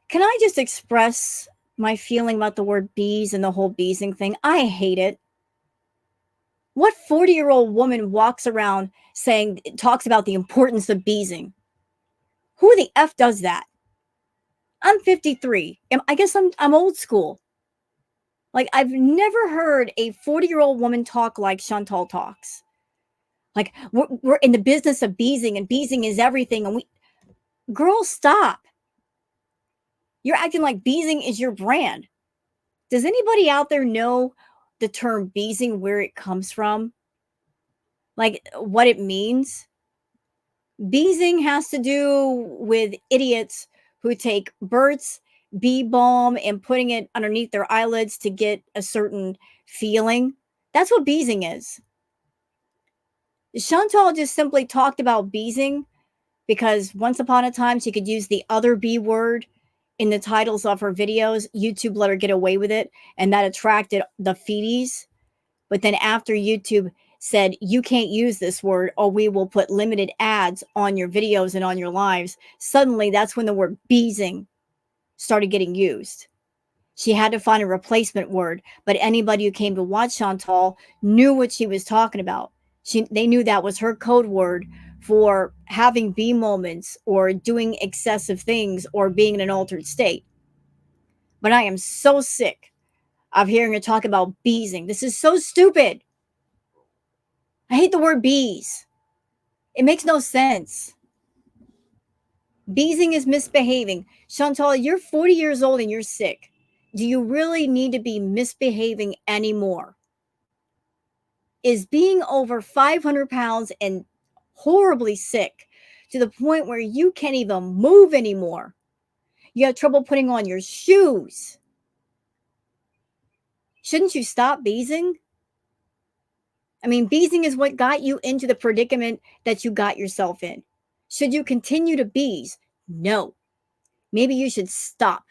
Can I just express my feeling about the word bees and the whole beesing thing? I hate it. What 40-year-old woman walks around saying, talks about the importance of beesing? Who the F does that? I'm 53. I guess I'm old school. Like, I've never heard a 40-year-old woman talk like Chantal talks. Like, we're in the business of beesing, and beesing is everything. And girl, stop. You're acting like beesing is your brand. Does anybody out there know the term beesing, where it comes from? Like, what it means? Beesing has to do with idiots who take Burt's Bee Balm and putting it underneath their eyelids to get a certain feeling. That's what beesing is. Chantal just simply talked about beesing because once upon a time she could use the other B word in the titles of her videos. YouTube let her get away with it, and that attracted the feedies. But then after YouTube said, you can't use this word or we will put limited ads on your videos and on your lives, suddenly that's when the word beesing started getting used. She had to find a replacement word, but anybody who came to watch Chantal knew what she was talking about. They knew that was her code word for having bee moments or doing excessive things or being in an altered state. But I am so sick of hearing her talk about beesing. This is so stupid. I hate the word bees. It makes no sense. Beesing is misbehaving. Chantal, you're 40 years old and you're sick. Do you really need to be misbehaving anymore? Is being over 500 pounds and horribly sick to the point where you can't even move anymore? You have trouble putting on your shoes. Shouldn't you stop beezing? I mean, beezing is what got you into the predicament that you got yourself in. Should you continue to beeze? No. Maybe you should stop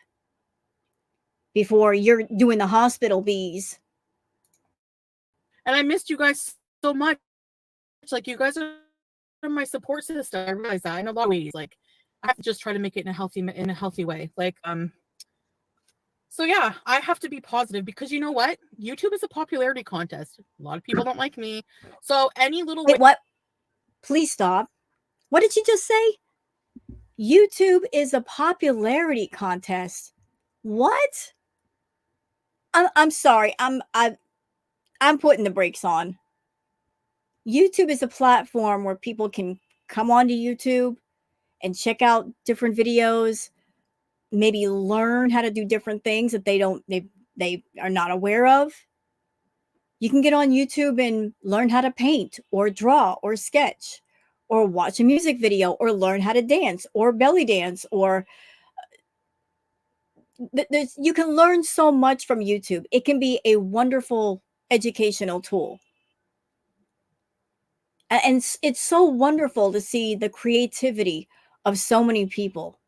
before you're doing the hospital bees. And I missed you guys so much. Like, you guys are my support system. I realize that in a lot of ways. Like, I have to just try to make it in a healthy way. Like, so yeah, I have to be positive because you know what? YouTube is a popularity contest. A lot of people don't like me. So any little Wait, what? Please stop. What did you just say? YouTube is a popularity contest. What? I'm sorry. I'm putting the brakes on. YouTube is a platform where people can come onto YouTube and check out different videos, maybe learn how to do different things that they are not aware of. You can get on YouTube and learn how to paint or draw or sketch or watch a music video or learn how to dance or belly dance or you can learn so much from YouTube. It can be a wonderful educational tool. And it's so wonderful to see the creativity of so many people.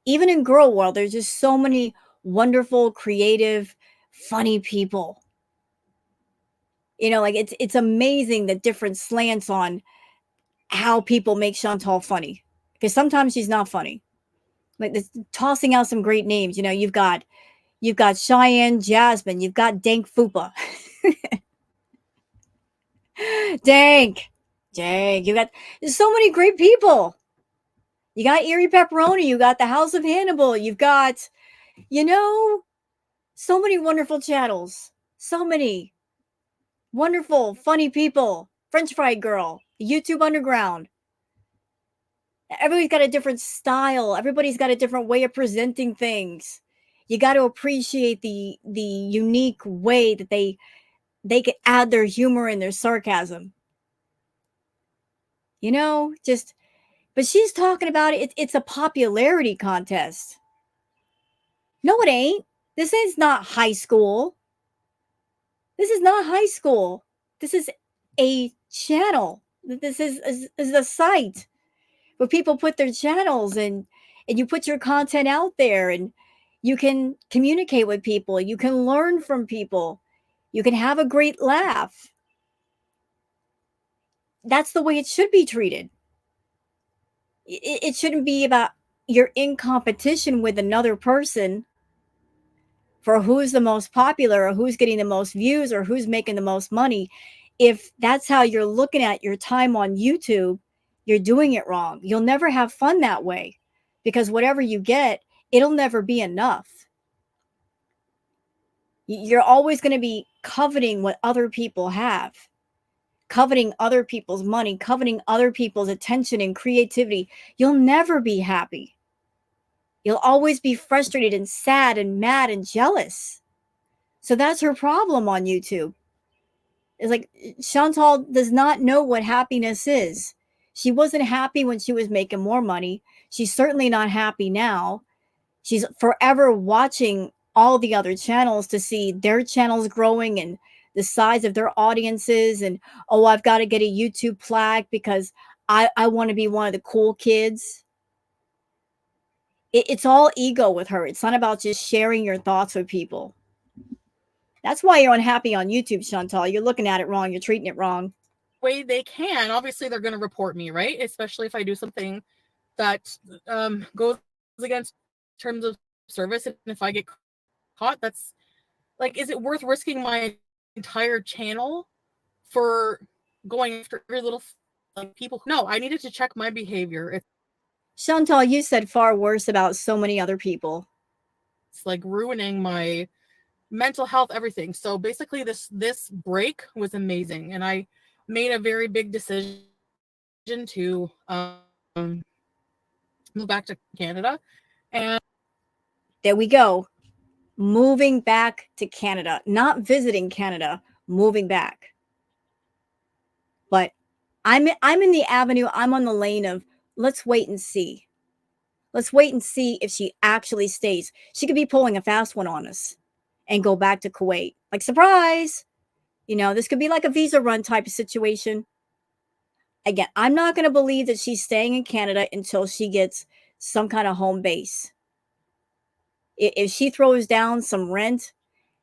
Even in girl world, there's just so many wonderful, creative, funny people. You know, like it's amazing the different slants on how people make Chantal funny. Because sometimes she's not funny. Like this, tossing out some great names. You know, you've got Cheyenne Jasmine, you've got Dank Fupa. Dank. You got there's so many great people. You got Erie Pepperoni, you got the House of Hannibal, you've got, you know, so many wonderful channels. So many wonderful, funny people. French Fried Girl, YouTube Underground. Everybody's got a different style. Everybody's got a different way of presenting things. You got to appreciate the unique way that they can add their humor and their sarcasm. You know, just but she's talking about it. It's a popularity contest. No, it ain't. This is not high school. This is not high school. This is a channel. This is a site where people put their channels and you put your content out there and you can communicate with people. You can learn from people. You can have a great laugh. That's the way it should be treated. It shouldn't be about you're in competition with another person for who's the most popular or who's getting the most views or who's making the most money. If that's how you're looking at your time on YouTube, you're doing it wrong. You'll never have fun that way because whatever you get, it'll never be enough. You're always going to be coveting what other people have, coveting other people's money, coveting other people's attention and creativity. You'll never be happy. You'll always be frustrated and sad and mad and jealous. So that's her problem on YouTube. It's like Chantal does not know what happiness is. She wasn't happy when she was making more money. She's certainly not happy now. She's forever watching all the other channels to see their channels growing and the size of their audiences. And, oh, I've got to get a YouTube plaque because I want to be one of the cool kids. It's all ego with her. It's not about just sharing your thoughts with people. That's why you're unhappy on YouTube, Chantal. You're looking at it wrong. You're treating it wrong. Way they can. Obviously, they're going to report me, right? Especially if I do something that goes against terms of service. And if I get caught, that's like, is it worth risking my entire channel for going after every little like people? No, I needed to check my behavior. Chantal, you said far worse about so many other people. It's like ruining my mental health, everything. So basically this break was amazing. And I made a very big decision to move back to Canada. And there we go. Moving back to Canada, not visiting Canada, moving back. But I'm in the avenue, I'm on the lane of let's wait and see. Let's wait and see if she actually stays. She could be pulling a fast one on us and go back to Kuwait. Like, surprise! This could be like a visa run type of situation. Again, I'm not going to believe that she's staying in Canada until she gets some kind of home base. If she throws down some rent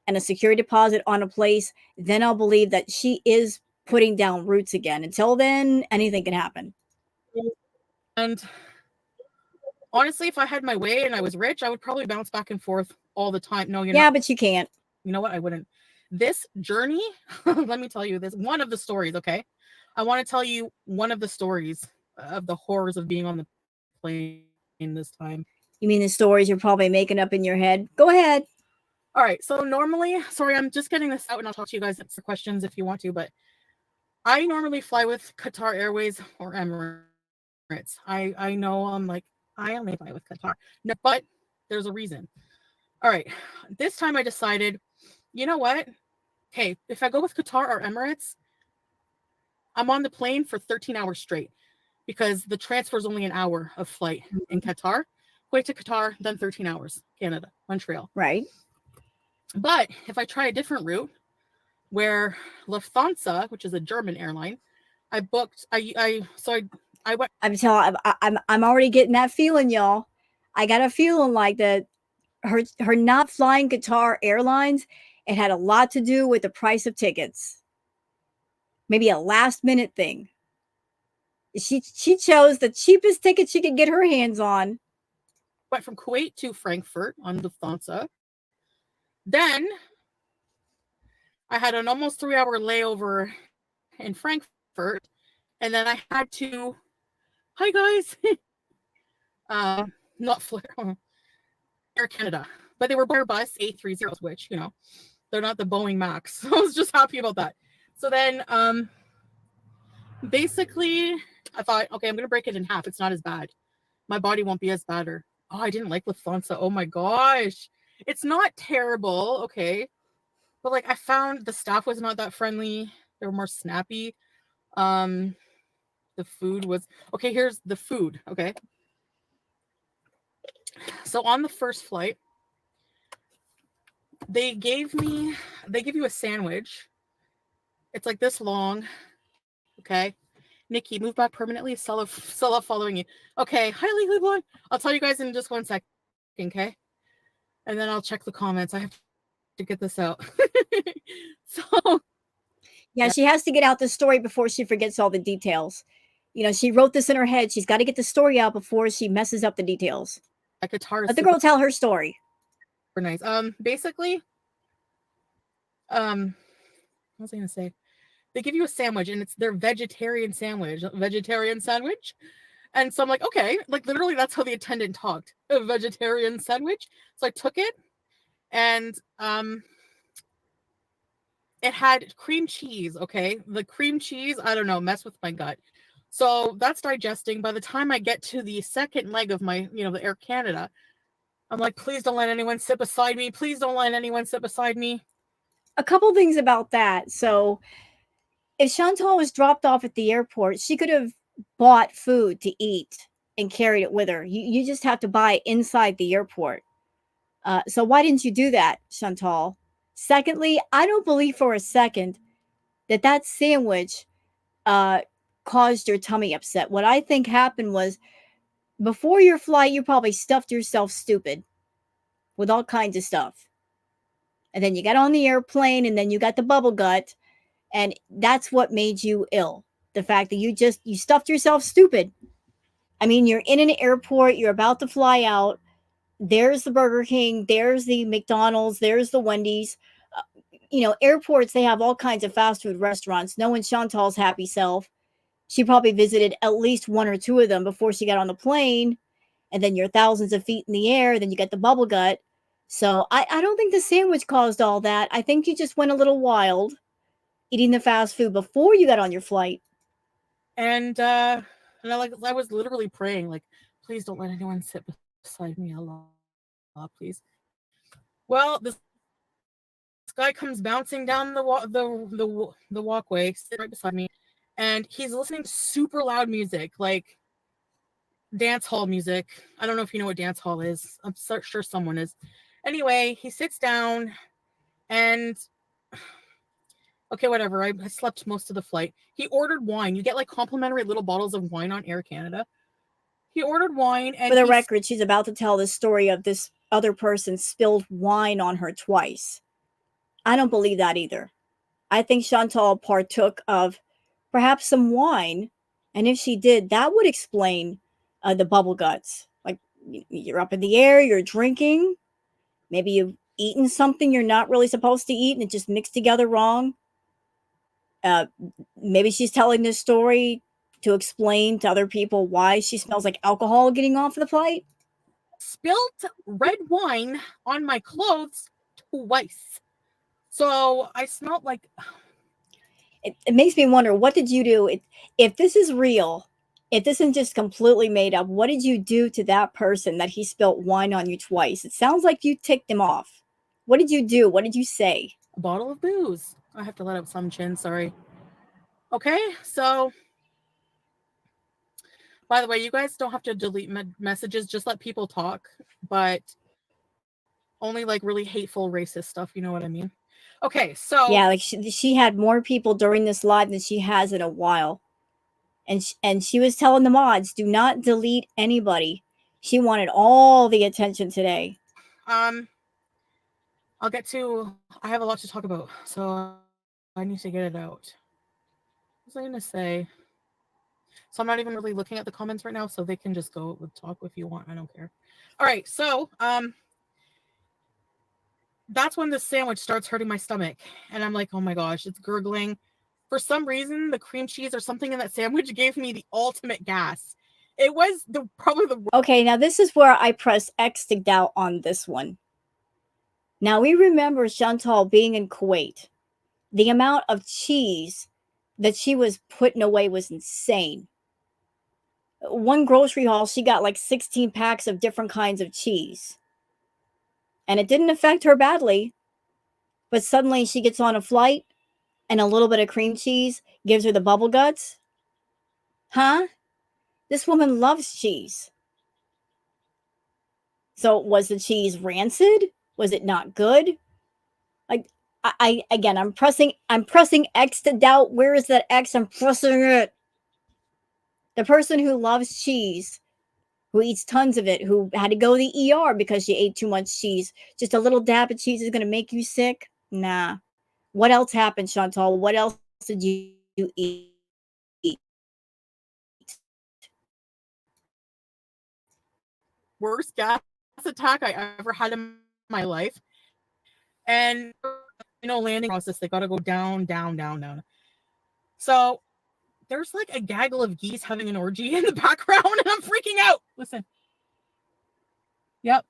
and a security deposit on a place, then I'll believe that she is putting down roots again. Until then, anything can happen. And honestly, if I had my way and I was rich, I would probably bounce back and forth all the time. No, you're not. Yeah, but you can't. You know what? I wouldn't. This journey, let me tell you this, one of the stories, okay? I want to tell you one of the stories of the horrors of being on the plane this time. You mean the stories you're probably making up in your head? Go ahead. All right. So normally, sorry, I'm just getting this out and I'll talk to you guys for questions if you want to, but I normally fly with Qatar Airways or Emirates. I know I'm like, I only fly with Qatar. No, but there's a reason. All right. This time I decided, you know what? Hey, if I go with Qatar or Emirates, I'm on the plane for 13 hours straight because the transfer is only an hour of flight in Qatar. Wait to Qatar, then 13 hours, Canada, Montreal. Right. But if I try a different route where Lufthansa, which is a German airline, I booked, I went. I'm already getting that feeling, y'all. I got a feeling like that her not flying Qatar Airlines, it had a lot to do with the price of tickets. Maybe a last minute thing. She chose the cheapest ticket she could get her hands on. Went from Kuwait to Frankfurt on Lufthansa. Then I had an almost 3-hour layover in Frankfurt, and then I had to, hi guys, not Flair, Air Canada, but they were Airbus A330s, which they're not the Boeing Max. So I was just happy about that. So then, basically, I thought, okay, I'm gonna break it in half. It's not as bad. My body won't be as bad. Or I didn't like Lufthansa. Oh my gosh, it's not terrible, okay, but like I found the staff was not that friendly. They were more snappy. The food was okay. Here's the food. Okay, so on the first flight, they give you a sandwich. It's like this long. Okay, Nikki, move back permanently. Stella following you. Okay, hi Legally Blonde. I'll tell you guys in just 1 second. Okay, and then I'll check the comments. I have to get this out. So Yeah, she has to get out the story before she forgets all the details. She wrote this in her head. She's got to get the story out before she messes up the details. Qatar is Let the girl tell her story. super nice. Basically, what was I gonna say? They give you a sandwich, and it's their vegetarian sandwich. And so I'm like, okay, like literally, that's how the attendant talked. A vegetarian sandwich. So I took it, and it had cream cheese. Okay, the cream cheese, I don't know, mess with my gut. So that's digesting. By the time I get to the second leg of my, the Air Canada, I'm like, please don't let anyone sit beside me. Please don't let anyone sit beside me. A couple things about that. So, if Chantal was dropped off at the airport, she could have bought food to eat and carried it with her. You just have to buy it inside the airport. So why didn't you do that, Chantal? Secondly, I don't believe for a second that sandwich caused your tummy upset. What I think happened was before your flight, you probably stuffed yourself stupid with all kinds of stuff. And then you got on the airplane and then you got the bubble gut. And that's what made you ill. The fact that you stuffed yourself stupid. I mean, you're in an airport, you're about to fly out. There's the Burger King, there's the McDonald's, there's the Wendy's. Airports, they have all kinds of fast food restaurants. Knowing Chantal's happy self, she probably visited at least one or two of them before she got on the plane. And then you're thousands of feet in the air, then you get the bubble gut. So I don't think the sandwich caused all that. I think you just went a little wild eating the fast food before you got on your flight. And I was literally praying, like, please don't let anyone sit beside me, Allah, please. Well, this guy comes bouncing down the walkway, sitting right beside me, and he's listening to super loud music, like dance hall music. I don't know if you know what dance hall is. I'm sure someone is. Anyway, he sits down and okay, whatever. I slept most of the flight. He ordered wine. You get like complimentary little bottles of wine on Air Canada. He ordered wine For and the record, she's about to tell the story of this other person spilled wine on her twice. I don't believe that either. I think Chantal partook of perhaps some wine, and if she did, that would explain the bubble guts. Like you're up in the air, you're drinking, maybe you've eaten something you're not really supposed to eat, and it just mixed together wrong. Uh, Maybe she's telling this story to explain to other people why she smells like alcohol getting off the flight. spilled red wine on my clothes twice. So I smelled like It makes me wonder, what did you do? If this is real, if this isn't just completely made up, what did you do to that person that he spilt wine on you twice? It sounds like you ticked him off. What did you do? What did you say? a bottle of booze. I have to let out some chin, sorry. Okay, so by the way, you guys don't have to delete messages, just let people talk, but only like really hateful, racist stuff, you know what I mean? Okay, so Yeah, like she had more people during this live than she has in a while. And she was telling the mods, do not delete anybody. She wanted all the attention today. um I have a lot to talk about, so I need to get it out. What was I gonna say? So I'm not even really looking at the comments right now, so they can just go with talk if you want. I don't care. All right, so that's when the sandwich starts hurting my stomach, and I'm like, oh my gosh, it's gurgling. For some reason, the cream cheese or something in that sandwich gave me the ultimate gas. It was the probably the Okay, now this is where I press X to doubt on this one. Now we remember Chantal being in Kuwait. The amount of cheese that she was putting away was insane. One grocery haul, she got like 16 packs of different kinds of cheese. And it didn't affect her badly, but suddenly she gets on a flight and a little bit of cream cheese gives her the bubble guts. Huh? This woman loves cheese. So was the cheese rancid? Was it not good? Like I again, I'm pressing X to doubt. Where is that X? I'm pressing it. The person who loves cheese, who eats tons of it, who had to go to the ER because she ate too much cheese. Just a little dab of cheese is going to make you sick? Nah. What else happened, Chantal? What else did you eat? worst gas attack I ever had in my life. And landing process, they got to go down, down, down, down. So there's like a gaggle of geese having an orgy in the background, and I'm freaking out. Listen. Yep.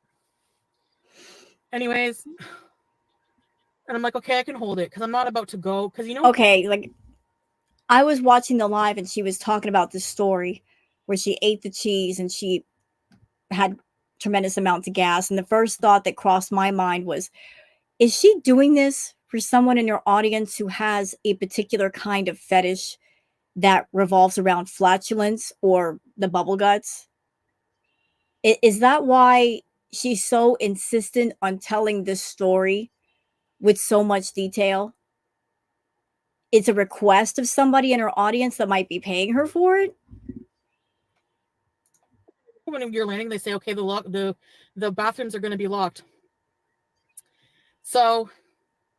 Anyways, and I'm like, okay, I can hold it because I'm not about to go. Because Okay, like I was watching the live and she was talking about this story where she ate the cheese and she had tremendous amounts of gas. And the first thought that crossed my mind was, is she doing this for someone in your audience who has a particular kind of fetish that revolves around flatulence or the bubble guts? Is that why she's so insistent on telling this story with so much detail? It's a request of somebody in her audience that might be paying her for it? when you're landing, they say, okay, the bathrooms are going to be locked. So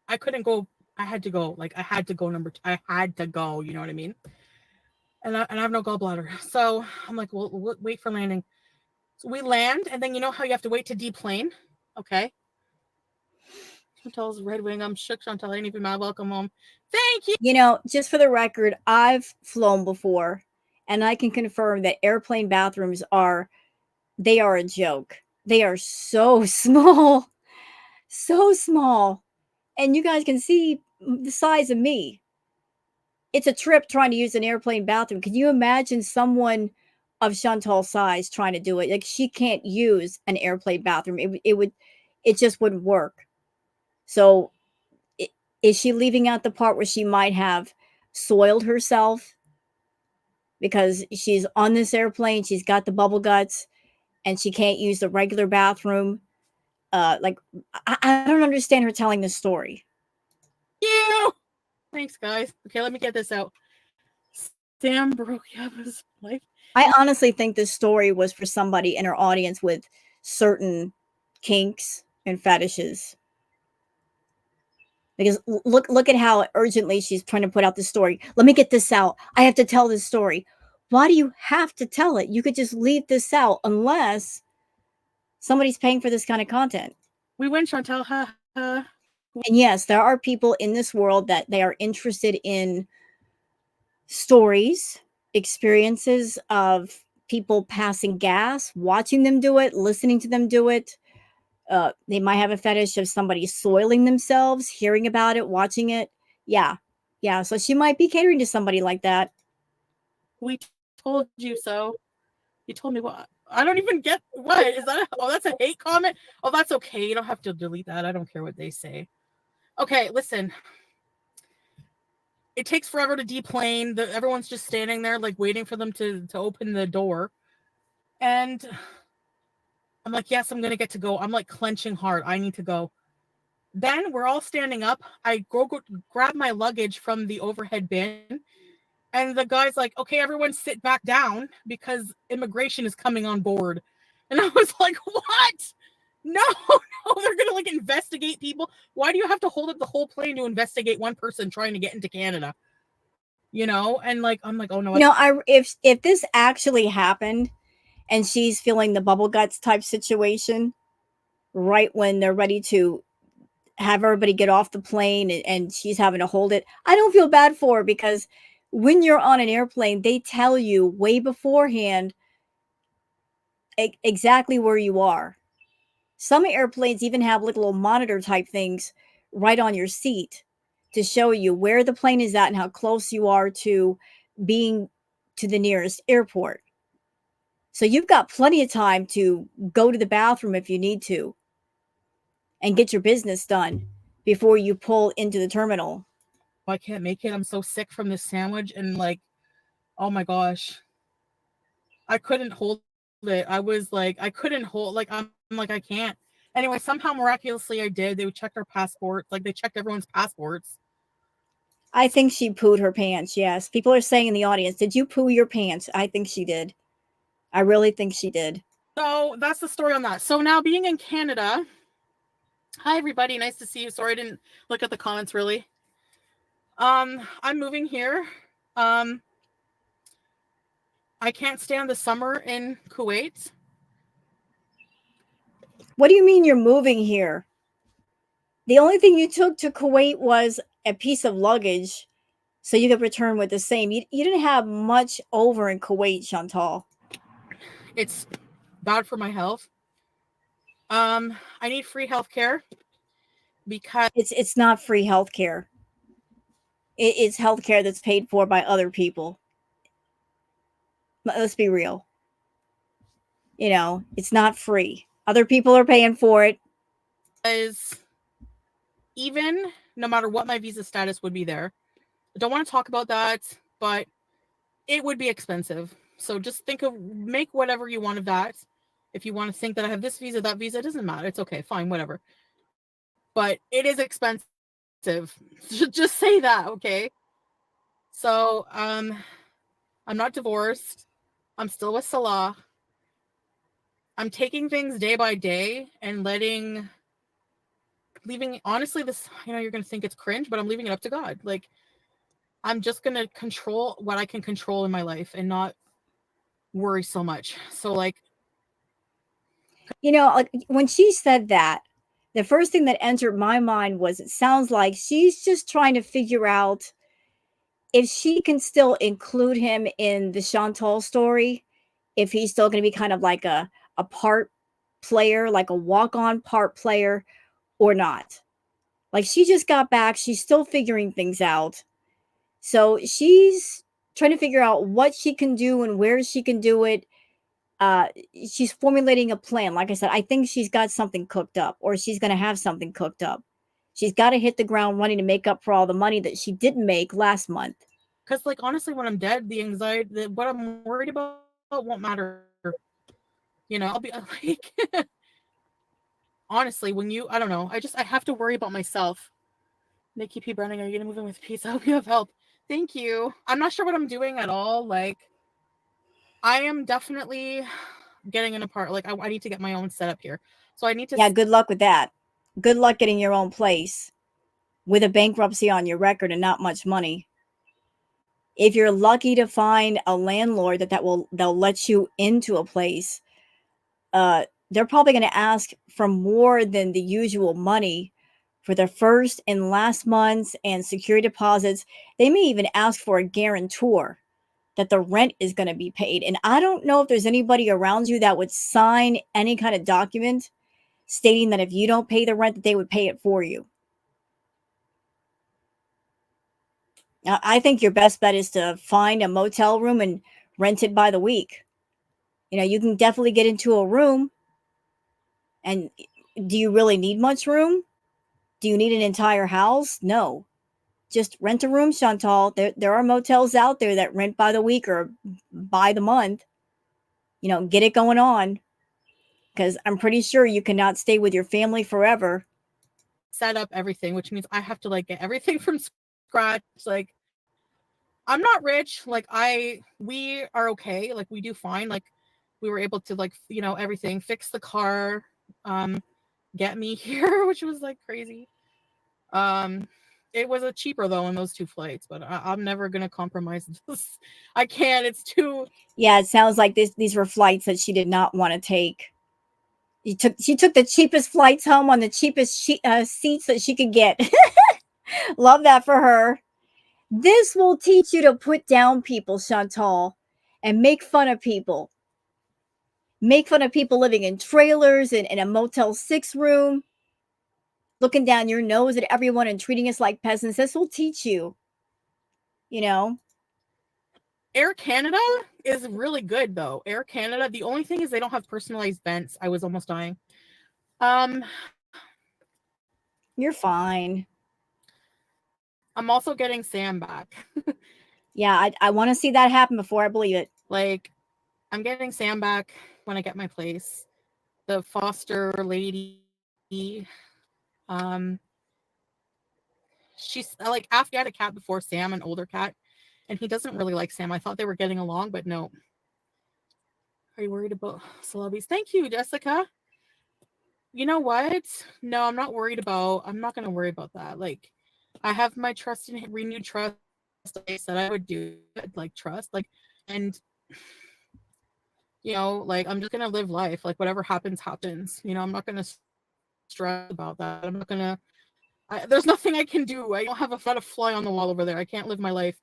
I couldn't go. I had to go. Like I had to go I had to go. You know what I mean? And I have no gallbladder. So I'm like, well, wait for landing. So we land, and then you know how you have to wait to deplane. Okay. Chantal's Red Wing. I'm shook, Chantal. I ain't even mad. Welcome home. Thank you. You know, just for the record, I've flown before and I can confirm that airplane bathrooms are a joke. They are so small, so small. And you guys can see the size of me. It's a trip trying to use an airplane bathroom. Can you imagine someone of Chantal's size trying to do it? Like she can't use an airplane bathroom. It just wouldn't work. So is she leaving out the part where she might have soiled herself because she's on this airplane. She's got the bubble guts, and she can't use the regular bathroom. Like I don't understand her telling this story. You. Thanks, guys. Okay, let me get this out. Sam broke Yava's life. I honestly think this story was for somebody in our audience with certain kinks and fetishes. Because look at how urgently she's trying to put out this story. Let me get this out. I have to tell this story. Why do you have to tell it? You could just leave this out unless somebody's paying for this kind of content. We win, Chantel. Ha ha. And yes, there are people in this world that they are interested in stories, experiences of people passing gas, watching them do it, listening to them do it. They might have a fetish of somebody soiling themselves, hearing about it, watching it. Yeah. Yeah. So she might be catering to somebody like that. We told you so. You told me what? I don't even get what is that? Oh, that's a hate comment. Oh, that's okay. You don't have to delete that. I don't care what they say. Okay, listen. It takes forever to deplane. Everyone's just standing there, like waiting for them to open the door. And I'm like, yes, I'm gonna get to go. I'm like clenching hard. I need to go. Then we're all standing up. I go grab my luggage from the overhead bin. And the guy's like, okay, everyone sit back down because immigration is coming on board. And I was like, what? No, they're going to like investigate people. Why do you have to hold up the whole plane to investigate one person trying to get into Canada? You know, and like, I'm like, oh no. If this actually happened and she's feeling the bubble guts type situation right when they're ready to have everybody get off the plane and she's having to hold it, I don't feel bad for her because when you're on an airplane, they tell you way beforehand exactly where you are. Some airplanes even have like little monitor type things right on your seat to show you where the plane is at and how close you are to being to the nearest airport. So you've got plenty of time to go to the bathroom if you need to and get your business done before you pull into the terminal. I can't make it. I'm so sick from this sandwich. And like, oh my gosh, I couldn't hold it. I was like, I couldn't hold, like, I'm like, I can't. Anyway, somehow miraculously I did. They checked our passports. Like they checked everyone's passports. I think she pooed her pants. Yes. People are saying in the audience, did you poo your pants? I think she did. I really think she did. So that's the story on that. So now being in Canada, hi everybody, nice to see you. Sorry I didn't look at the comments really. I'm moving here. I can't stand the summer in Kuwait. What do you mean you're moving here? The only thing you took to Kuwait was a piece of luggage so you could return with the same. You didn't have much over in Kuwait, Chantal. It's bad for my health. I need free healthcare because it's not free healthcare. It's healthcare that's paid for by other people. Let's be real. You know, it's not free. Other people are paying for it. Is even no matter what my visa status would be there. I don't want to talk about that, but it would be expensive. So just make whatever you want of that. If you want to think that I have this visa, that visa, it doesn't matter. It's okay, fine, whatever. But it is expensive. Just say that, okay? So, I'm not divorced. I'm still with Salah. I'm taking things day by day and leaving, honestly, this, you're going to think it's cringe, but I'm leaving it up to God. Like, I'm just going to control what I can control in my life and not worry so much. So, like, like when she said that, the first thing that entered my mind was it sounds like she's just trying to figure out if she can still include him in the Chantal story, if he's still going to be kind of like a part player, like a walk-on part player or not. Like she just got back, she's still figuring things out. So she's trying to figure out what she can do and where she can do it. She's formulating a plan. Like I said, I think she's got something cooked up, or she's going to have something cooked up. She's got to hit the ground running to make up for all the money that she didn't make last month. Because like honestly, when I'm dead, the anxiety, what I'm worried about won't matter. I'll be like, honestly, when you, I don't know, I have to worry about myself. Nikki P. Browning, are you gonna move in with peace? I hope you have help. Thank you. I'm not sure what I'm doing at all. Like, I am definitely getting an apart. Like, I need to get my own setup here. So I need to. Yeah, good luck with that. Good luck getting your own place with a bankruptcy on your record and not much money. If you're lucky to find a landlord they'll let you into a place, they're probably going to ask for more than the usual money for their first and last months and security deposits. They may even ask for a guarantor that the rent is going to be paid. And I don't know if there's anybody around you that would sign any kind of document stating that if you don't pay the rent, that they would pay it for you. Now, I think your best bet is to find a motel room and rent it by the week. You can definitely get into a room. And do you really need much room? Do you need an entire house? No. Just rent a room, Chantal. There are motels out there that rent by the week or by the month. Get it going on, because I'm pretty sure you cannot stay with your family forever. Set up everything, which means I have to like get everything from scratch. Like, I'm not rich. Like, we are okay. Like, we do fine. Like, we were able to like, everything, fix the car, get me here, which was like crazy. Um, it was a cheaper though on those 2 flights, but I'm never gonna compromise this. I can't. It's too. Yeah, it sounds like these were flights that she did not want to take. She took the cheapest flights home on the cheapest seats that she could get. Love that for her. This will teach you to put down people, Chantal, and make fun of people. Make fun of people living in trailers and in a Motel 6 room, looking down your nose at everyone and treating us like peasants. This will teach you, you know. Air Canada is really good though. Air Canada. The only thing is they don't have personalized vents. I was almost dying. Um, You're fine. I'm also getting Sam back. Yeah, I want to see that happen before I believe it. Like, I'm getting Sam back when I get my place. The foster lady, um, she's like, after I had a cat before Sam, an older cat, and he doesn't really like Sam. I thought they were getting along, but no. Are you worried about celebrities? Thank you, Jessica. You know what? No, I'm not going to worry about that. Like, I have my trust in renewed trust. I said I would do it, like, trust. Like, and, like, I'm just going to live life. Like, whatever happens, happens. I'm not going to stress about that. I'm not going to, there's nothing I can do. I don't have not a fly on the wall over there. I can't live my life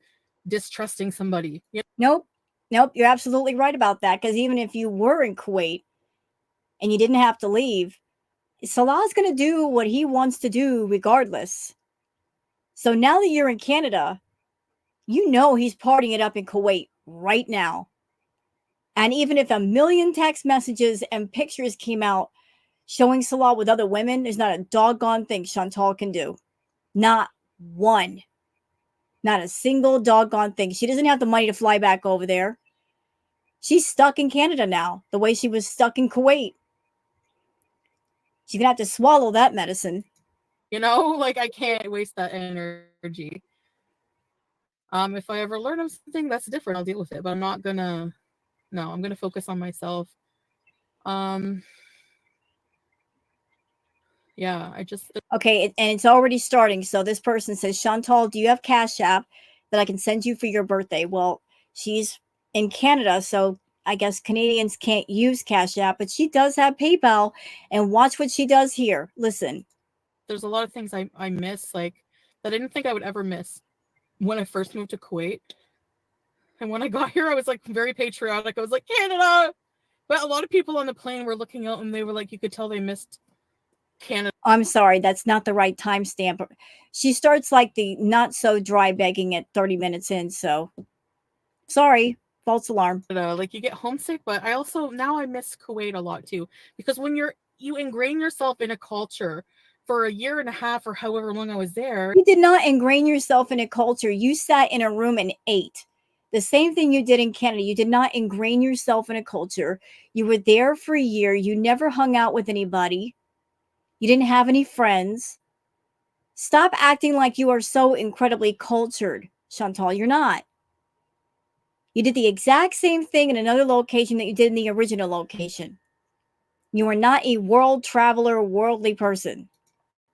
distrusting somebody. Nope. Nope. You're absolutely right about that. Because even if you were in Kuwait and you didn't have to leave, Salah's going to do what he wants to do regardless. So now that you're in Canada, he's partying it up in Kuwait right now. And even if a million text messages and pictures came out showing Salah with other women, there's not a doggone thing Chantal can do. Not one. Not a single doggone thing. She doesn't have the money to fly back over there. She's stuck in Canada now, the way she was stuck in Kuwait. She's going to have to swallow that medicine. Like, I can't waste that energy. If I ever learn of something that's different, I'll deal with it. But I'm not gonna. No, I'm gonna focus on myself. Um, yeah, I just. Okay, and it's already starting. So this person says, Chantal, do you have Cash App that I can send you for your birthday? Well, she's in Canada, so I guess Canadians can't use Cash App, but she does have PayPal. And watch what she does here. Listen. There's a lot of things I miss, like, that I didn't think I would ever miss when I first moved to Kuwait. And when I got here, I was like very patriotic. I was like, Canada! But a lot of people on the plane were looking out and they were like, you could tell they missed Canada. I'm sorry, that's not the right timestamp. She starts like the not so dry begging at 30 minutes in. So sorry, false alarm. Like, you get homesick, but I also now I miss Kuwait a lot too, because when you ingrain yourself in a culture for a year and a half or however long I was there. You did not ingrain yourself in a culture. You sat in a room and ate. The same thing you did in Canada. You did not ingrain yourself in a culture. You were there for a year. You never hung out with anybody. You didn't have any friends. Stop acting like you are so incredibly cultured, Chantal. You're not. You did the exact same thing in another location that you did in the original location. You are not a world traveler, worldly person.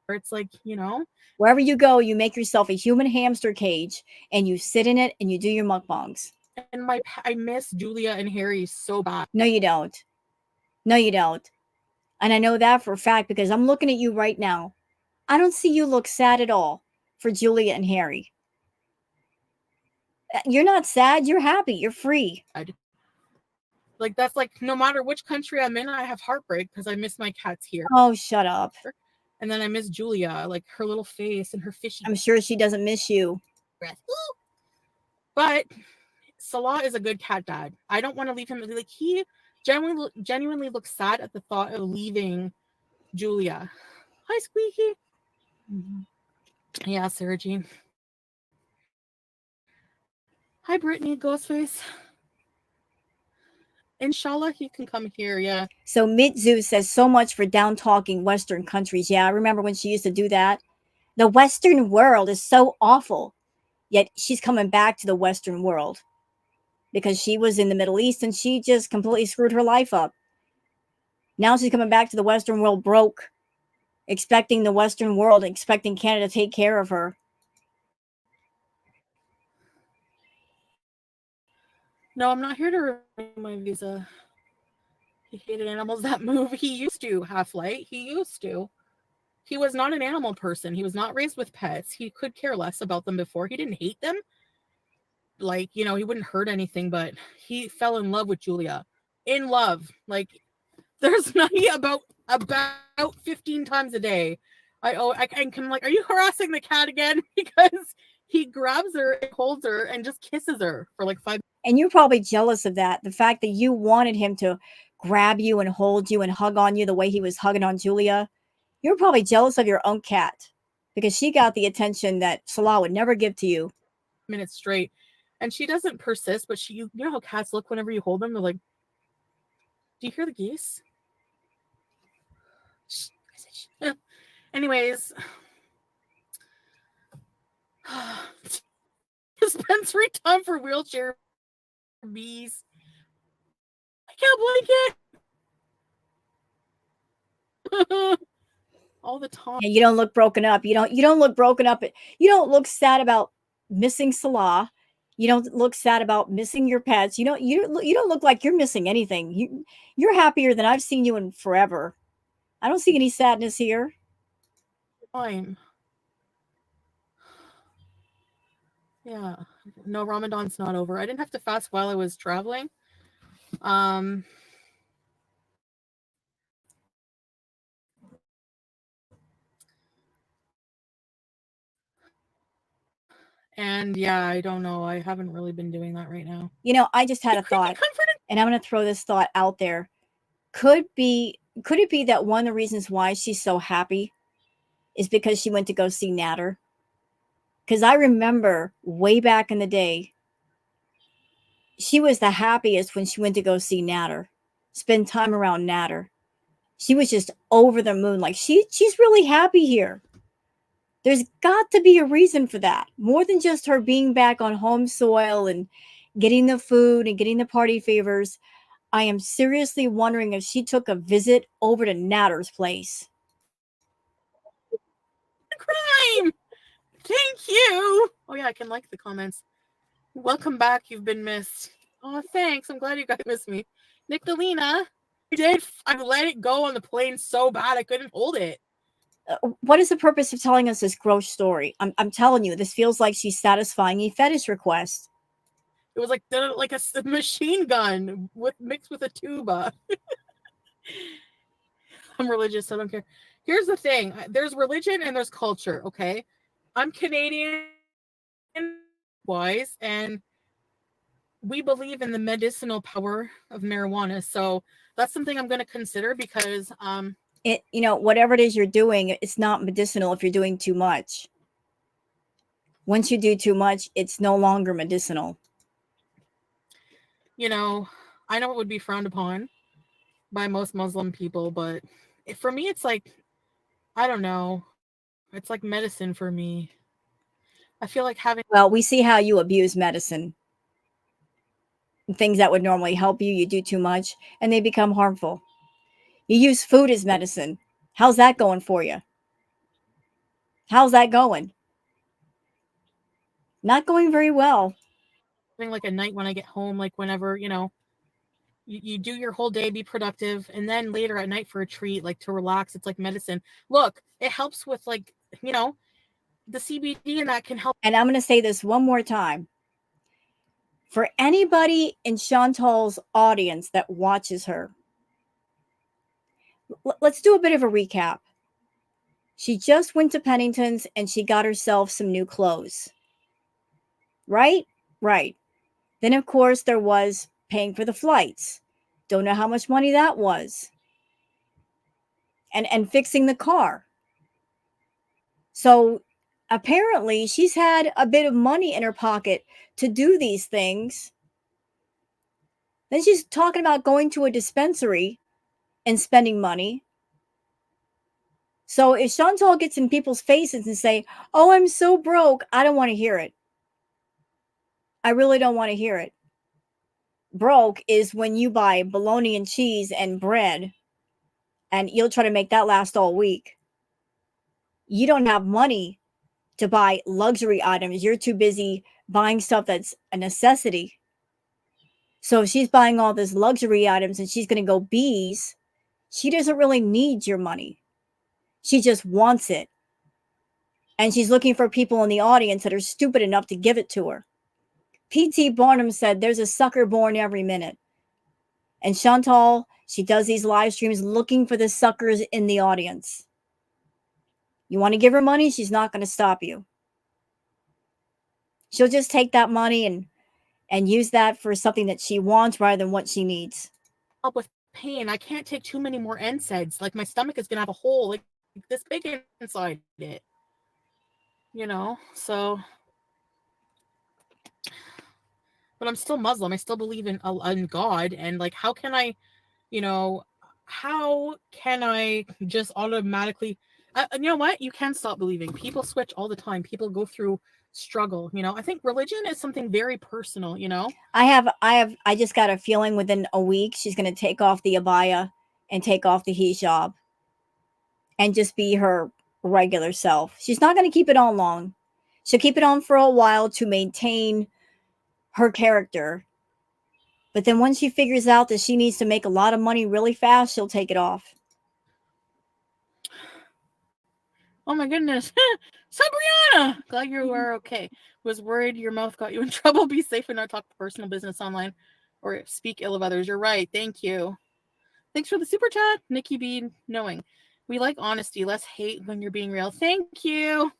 Where it's like, you know, Wherever you go, you make yourself a human hamster cage and you sit in it and you do your mukbangs. and I miss Julia and Harry so bad. No, you don't. No, you don't. And I know that for a fact because I'm looking at you right now. I don't see you look sad at all for Julia and Harry. You're not sad. You're happy. You're free. Like, that's like, no matter which country I'm in, I have heartbreak because I miss my cats here. Oh, shut up. And then I miss Julia, like her little face and her fishy. I'm sure she doesn't miss you. Breath. But Salah is a good cat dad. I don't want to leave him. Like, he genuinely looks sad at the thought of leaving Julia. Hi, Squeaky. Mm-hmm. Yeah, Sarah Jean. Hi, Brittany, Ghostface. Inshallah, he can come here. Yeah. So Mitzu says so much for down talking Western countries. Yeah, I remember when she used to do that. The Western world is so awful. Yet she's coming back to the Western world because she was in the Middle East and she just completely screwed her life up. Now she's coming back to the Western world broke, expecting the Western world, expecting Canada to take care of her. No, I'm not here to renew my visa. He hated animals that move. He used to, Half-Light. He used to. He was not an animal person. He was not raised with pets. He could care less about them before. He didn't hate them. Like, you know, he wouldn't hurt anything, but he fell in love with Julia. In love. Like, there's money about 15 times a day. I can, like, are you harassing the cat again? Because he grabs her and holds her and just kisses her for like 5 minutes. And you're probably jealous of that. The fact that you wanted him to grab you and hold you and hug on you the way he was hugging on Julia. You're probably jealous of your own cat because she got the attention that Salah would never give to you. Minutes straight. And she doesn't persist, but you know how cats look whenever you hold them? They're like, do you hear the geese? Anyways. Dispensary time for wheelchair bees. I can't blink it. All the time. And you don't look broken up. You don't look broken up. You don't look sad about missing Salah. You don't look sad about missing your pets. You don't look like you're missing anything. You're happier than I've seen you in forever. I don't see any sadness here. Fine. Yeah. No, Ramadan's not over. I didn't have to fast while I was traveling. And yeah, I don't know. I haven't really been doing that right now. You know, I just had a thought, and I'm going to throw this thought out there. Could it be that one of the reasons why she's so happy is because she went to go see Natter? Because I remember way back in the day, she was the happiest when she went to go see Natter, spend time around Natter. She was just over the moon. Like she's really happy here. There's got to be a reason for that. More than just her being back on home soil and getting the food and getting the party favors. I am seriously wondering if she took a visit over to Natter's place. Crime! Thank you! Oh yeah, I can like the comments. Welcome back, you've been missed. Oh, thanks. I'm glad you guys missed me. Nicholina, I let it go on the plane so bad I couldn't hold it. What is the purpose of telling us this gross story? I'm telling you, this feels like she's satisfying a fetish request. It was like a machine gun mixed with a tuba. I'm religious, so I don't care. Here's the thing. There's religion and there's culture, okay? I'm Canadian wise, and we believe in the medicinal power of marijuana. So that's something I'm going to consider because It, whatever it is you're doing, it's not medicinal if you're doing too much. Once you do too much, it's no longer medicinal. You know, I know it would be frowned upon by most Muslim people, but for me, it's like, I don't know. It's like medicine for me. I feel like having Well, we see how you abuse medicine. Things that would normally help you, you do too much, and they become harmful. You use food as medicine. How's that going for you? How's that going? Not going very well. like a night when I get home, like whenever, you do your whole day, be productive, and then later at night for a treat, like to relax. It's like medicine. Look, it helps with like, you know, the CBD, and that can help. And I'm going to say this one more time. For anybody in Chantal's audience that watches her, let's do a bit of a recap. She just went to Pennington's and she got herself some new clothes. Right? Right. Then, of course, there was paying for the flights. Don't know how much money that was. And fixing the car. So apparently she's had a bit of money in her pocket to do these things. Then she's talking about going to a dispensary and spending money. So if Chantal gets in people's faces and say, "Oh, I'm so broke," I don't want to hear it. I really don't want to hear it. Broke is when you buy bologna and cheese and bread and you'll try to make that last all week. You don't have money to buy luxury items. You're too busy buying stuff that's a necessity. So if she's buying all this luxury items and she's going to go bees, she doesn't really need your money. She just wants it. And she's looking for people in the audience that are stupid enough to give it to her. P.T. Barnum said there's a sucker born every minute. And Chantal, she does these live streams looking for the suckers in the audience. You want to give her money? She's not going to stop you. She'll just take that money and use that for something that she wants rather than what she needs. Help with pain. I can't take too many more NSAIDs. Like my stomach is gonna have a hole like this big inside it. So but I'm still Muslim. I still believe in God, and like you know, how can I just automatically? You know what? You can stop believing. People switch all the time. People go through struggle. I think religion is something very personal. I just got a feeling within a week she's going to take off the abaya and take off the hijab and just be her regular self. She's not going to keep it on long. She'll keep it on for a while to maintain her character. But then once she figures out that she needs to make a lot of money really fast, she'll take it off. Oh my goodness. Sabriana! Glad you were okay. Was worried your mouth got you in trouble. Be safe and not talk personal business online or speak ill of others. You're right. Thank you. Thanks for the super chat, Nikki B. Knowing. We like honesty, less hate when you're being real. Thank you.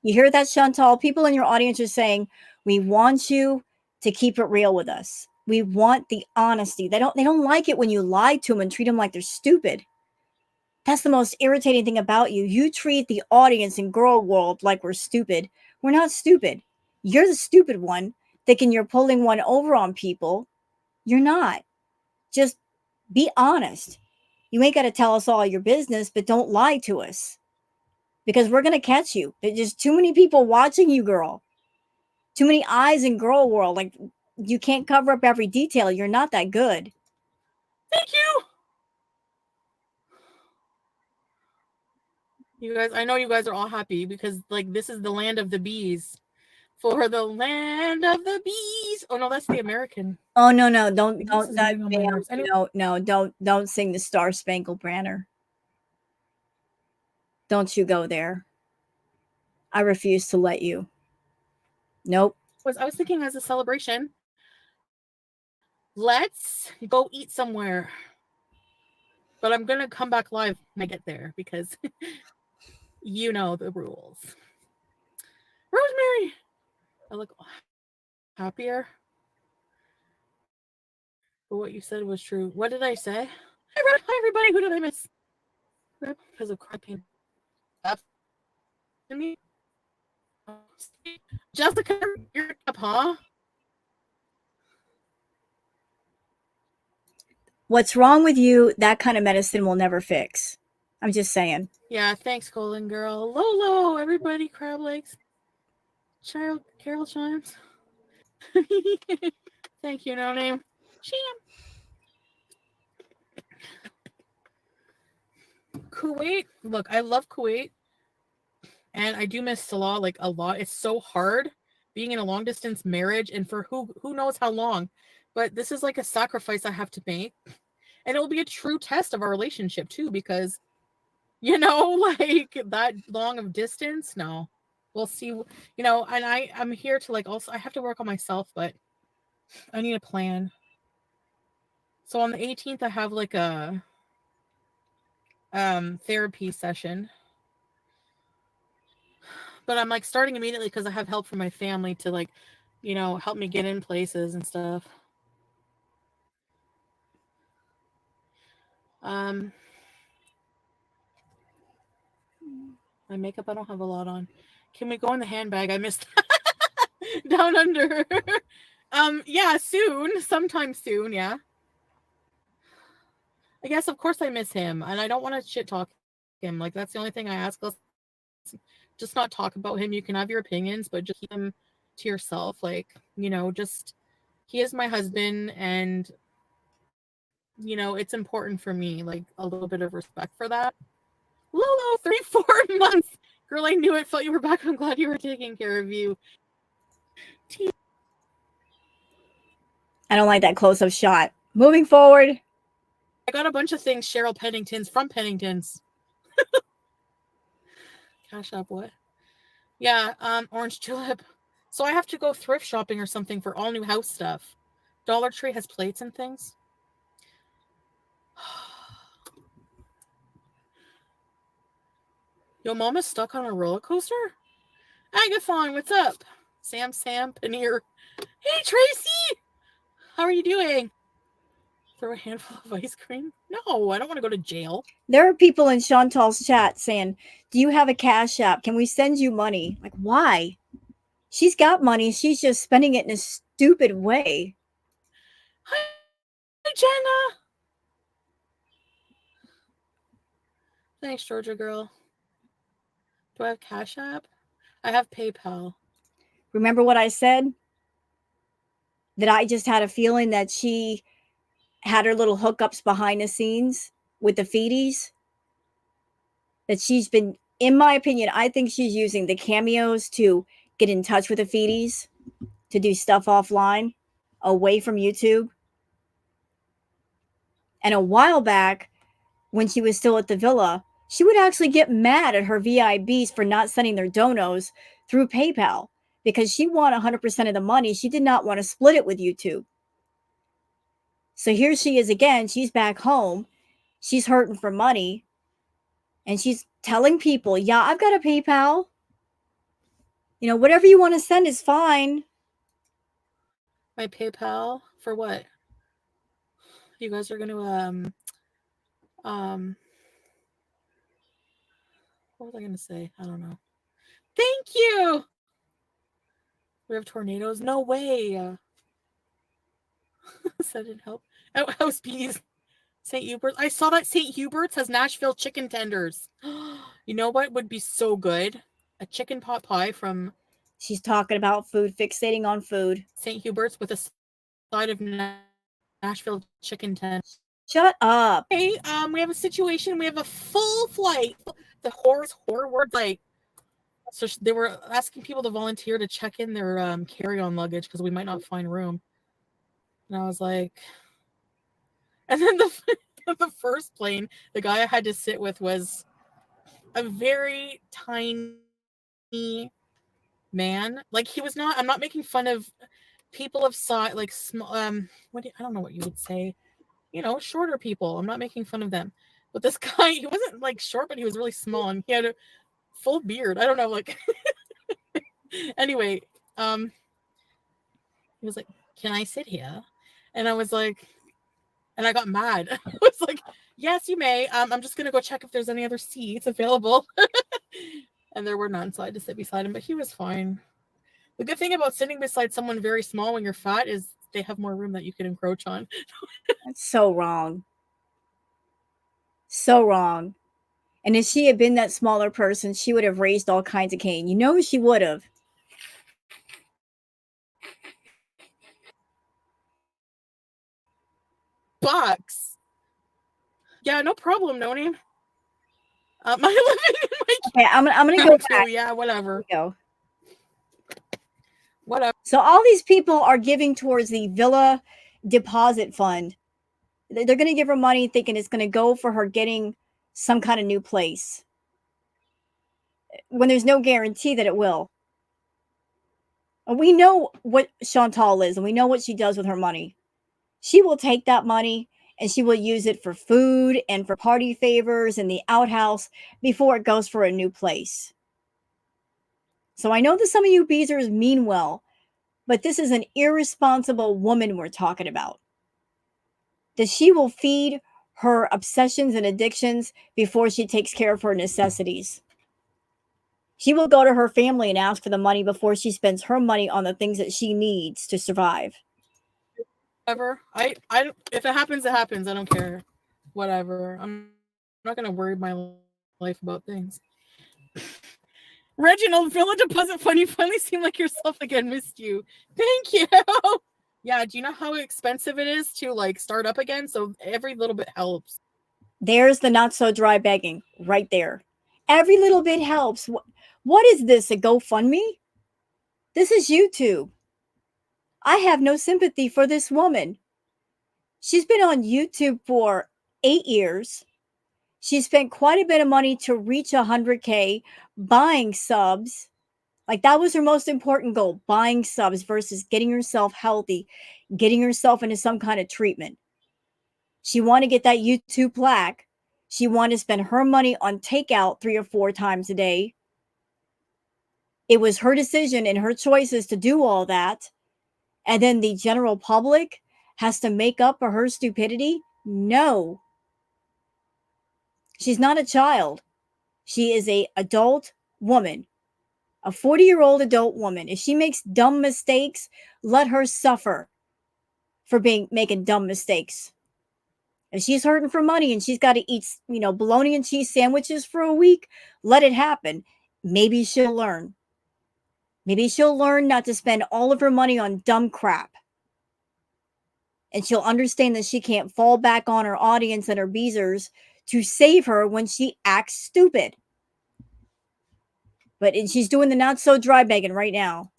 You hear that, Chantal? People in your audience are saying, we want you to keep it real with us. We want the honesty. They don't like it when you lie to them and treat them like they're stupid. That's the most irritating thing about you. You treat the audience in girl world like we're stupid. We're not stupid. You're the stupid one thinking you're pulling one over on people. You're not. Just be honest. You ain't got to tell us all your business, but don't lie to us because we're going to catch you. There's just too many people watching you, girl. Too many eyes in girl world. Like, you can't cover up every detail. You're not that good. Thank you. You guys, I know you guys are all happy because like this is the land of the bees. For the land of the bees. Oh no, that's the American. Oh no, don't This don't is that getting on my ma'am, nerves. Anyway, no, don't sing the Star Spangled Banner. Don't you go there. I refuse to let you. Nope. I was thinking as a celebration, let's go eat somewhere. But I'm gonna come back live when I get there because you know the rules. Rosemary, I look happier. But what you said was true. What did I say? Hi, everybody. Who did I miss? because of chronic pain. That's me. Jessica, you're up, huh? What's wrong with you? That kind of medicine will never fix. I'm just saying. Yeah, thanks, Golden Girl. Lolo, everybody, crab legs. Child, Carol Chimes. Thank you, no name. Sham. Kuwait. Look, I love Kuwait, and I do miss Salah like a lot. It's so hard being in a long distance marriage, and for who knows how long. But this is like a sacrifice I have to make, and it will be a true test of our relationship too, because like that long of distance. No, we'll see. And I'm here to like also I have to work on myself, but I need a plan. So on the 18th, I have like a therapy session, but I'm like starting immediately because I have help from my family to like, help me get in places and stuff. Um, my makeup I don't have a lot on. Can we go in the handbag? I missed down under. Yeah, soon, sometime soon. Yeah. I guess of course I miss him, and I don't want to shit talk him. Like that's the only thing I ask. Let's just not talk about him. You can have your opinions, but just keep them to yourself. Like just he is my husband, and it's important for me. Like a little bit of respect for that. Lolo, 3-4 months. Girl, I knew it. Felt you were back. I'm glad you were taking care of you. I don't like that close-up shot. Moving forward. I got a bunch of things, Cheryl Pennington's from Pennington's. Cash App, what? Yeah, orange tulip. So I have to go thrift shopping or something for all new house stuff. Dollar Tree has plates and things. Yo, mom is stuck on a roller coaster? Agathon, what's up? Sam, Paneer. Hey, Tracy! How are you doing? Throw a handful of ice cream? No, I don't want to go to jail. There are people in Chantal's chat saying, do you have a Cash App? Can we send you money? Like, why? She's got money. She's just spending it in a stupid way. Hi, Jenna. Thanks, Georgia girl. Do I have Cash App? I have PayPal. Remember what I said? That I just had a feeling that she had her little hookups behind the scenes with the feedies. That she's been, in my opinion, I think she's using the cameos to get in touch with the feedies, to do stuff offline, away from YouTube. And a while back, when she was still at the villa, she would actually get mad at her VIBs for not sending their donos through PayPal because she wanted 100% of the money. She did not want to split it with YouTube. So here she is again. She's back home. She's hurting for money. And she's telling people, yeah, I've got a PayPal. Whatever you want to send is fine. My PayPal for what? You guys are going to what was I going to say? I don't know. Thank you. We have tornadoes? No way. That didn't help. Outhouse bees. St. Hubert's. I saw that St. Hubert's has Nashville chicken tenders. You know what would be so good? A chicken pot pie from... She's talking about food, fixating on food. St. Hubert's with a side of Nashville chicken tenders. Shut up. Hey, we have a situation. We have a full flight. The horror word, like... So they were asking people to volunteer to check in their carry-on luggage because we might not find room. And I was like... And then the first plane, the guy I had to sit with was a very tiny man. Like he was not. I'm not making fun of people of size, like small. I don't know what you would say. Shorter people. I'm not making fun of them. But this guy, he wasn't like short, but he was really small, and he had a full beard. I don't know, like. Anyway, he was like, "Can I sit here?" And I was like. And I got mad. I was like, Yes, you may. I'm just gonna go check if there's any other seats available. And there were none, so I had to sit beside him, but he was fine. The good thing about sitting beside someone very small when you're fat is they have more room that you can encroach on. That's so wrong. So wrong. And if she had been that smaller person, she would have raised all kinds of Cain. You know she would have. Box. Yeah, no problem, Noni. My living in my Okay, I'm gonna go back. too. Yeah, whatever. Go. Whatever. So all these people are giving towards the villa deposit fund. They're going to give her money thinking it's going to go for her getting some kind of new place when there's no guarantee that it will. And we know what Chantal is and we know what she does with her money. She will take that money and she will use it for food and for party favors and the outhouse before it goes for a new place. So I know that some of you Beezers mean well, but this is an irresponsible woman we're talking about. That she will feed her obsessions and addictions before she takes care of her necessities. She will go to her family and ask for the money before she spends her money on the things that she needs to survive. Whatever. I if it happens, it happens. I don't care. Whatever. I'm not gonna worry my life about things. Reginald, Villa Deposit Fund, you finally seem like yourself again. Missed you. Thank you. Yeah, do you know how expensive it is to like start up again? So every little bit helps. There's the not so dry begging right there. Every little bit helps. What is this, a GoFundMe? This is YouTube. I have no sympathy for this woman. She's been on YouTube for 8 years. She spent quite a bit of money to reach 100K buying subs. Like that was her most important goal, buying subs versus getting herself healthy, getting herself into some kind of treatment. She wanted to get that YouTube plaque. She wanted to spend her money on takeout 3 or 4 times a day. It was her decision and her choices to do all that. And then the general public has to make up for her stupidity? No. She's not a child. She is a adult woman, a 40-year-old adult woman. If she makes dumb mistakes, let her suffer for making dumb mistakes. If she's hurting for money and she's got to eat, bologna and cheese sandwiches for a week, let it happen. Maybe she'll learn. Maybe she'll learn not to spend all of her money on dumb crap. And she'll understand that she can't fall back on her audience and her beezers to save her when she acts stupid. But she's doing the not so dry begging right now.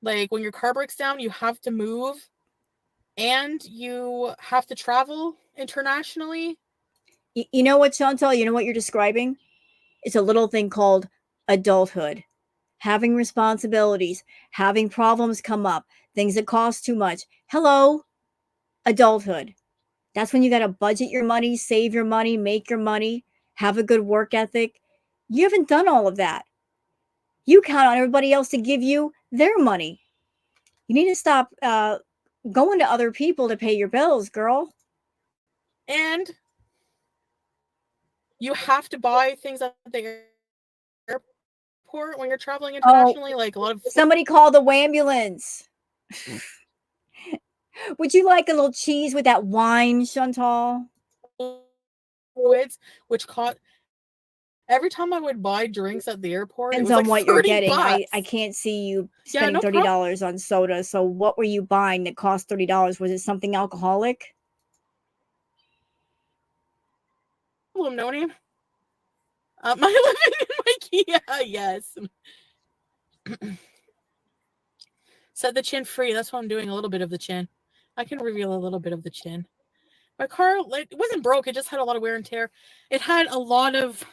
Like when your car breaks down, you have to move and you have to travel internationally. You know what, Chantal? You know what you're describing? It's a little thing called adulthood. Having responsibilities, having problems come up, things that cost too much. Hello, adulthood. That's when you got to budget your money, save your money, make your money, have a good work ethic. You haven't done all of that. You count on everybody else to give you their money. You need to stop going to other people to pay your bills, girl. And you have to buy things at the airport when you're traveling internationally. Like a lot of somebody call the ambulance. Would you like a little cheese with that wine, Chantal? Which cost every time I would buy drinks at the airport, Depends it was on like what you're getting. $30. I can't see you Yeah, spending no $30 on soda. So what were you buying that cost $30? Was it something alcoholic? problem, Noni. My living in my Kia, yes. Set the chin free. That's what I'm doing. A little bit of the chin. I can reveal a little bit of the chin. My car, like, it wasn't broke. It just had a lot of wear and tear. It had a lot of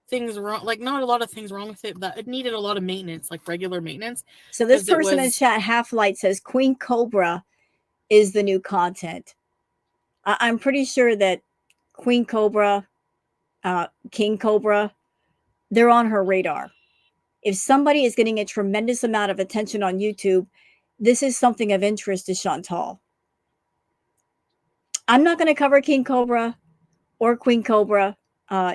things wrong, like not a lot of things wrong with it, but it needed a lot of maintenance, like regular maintenance. So this 'Cause it person in was chat, Half Light, says Queen Cobra is the new content. I'm pretty sure that Queen Cobra, King Cobra, they're on her radar. If somebody is getting a tremendous amount of attention on YouTube, this is something of interest to Chantal. I'm not going to cover King Cobra or Queen Cobra,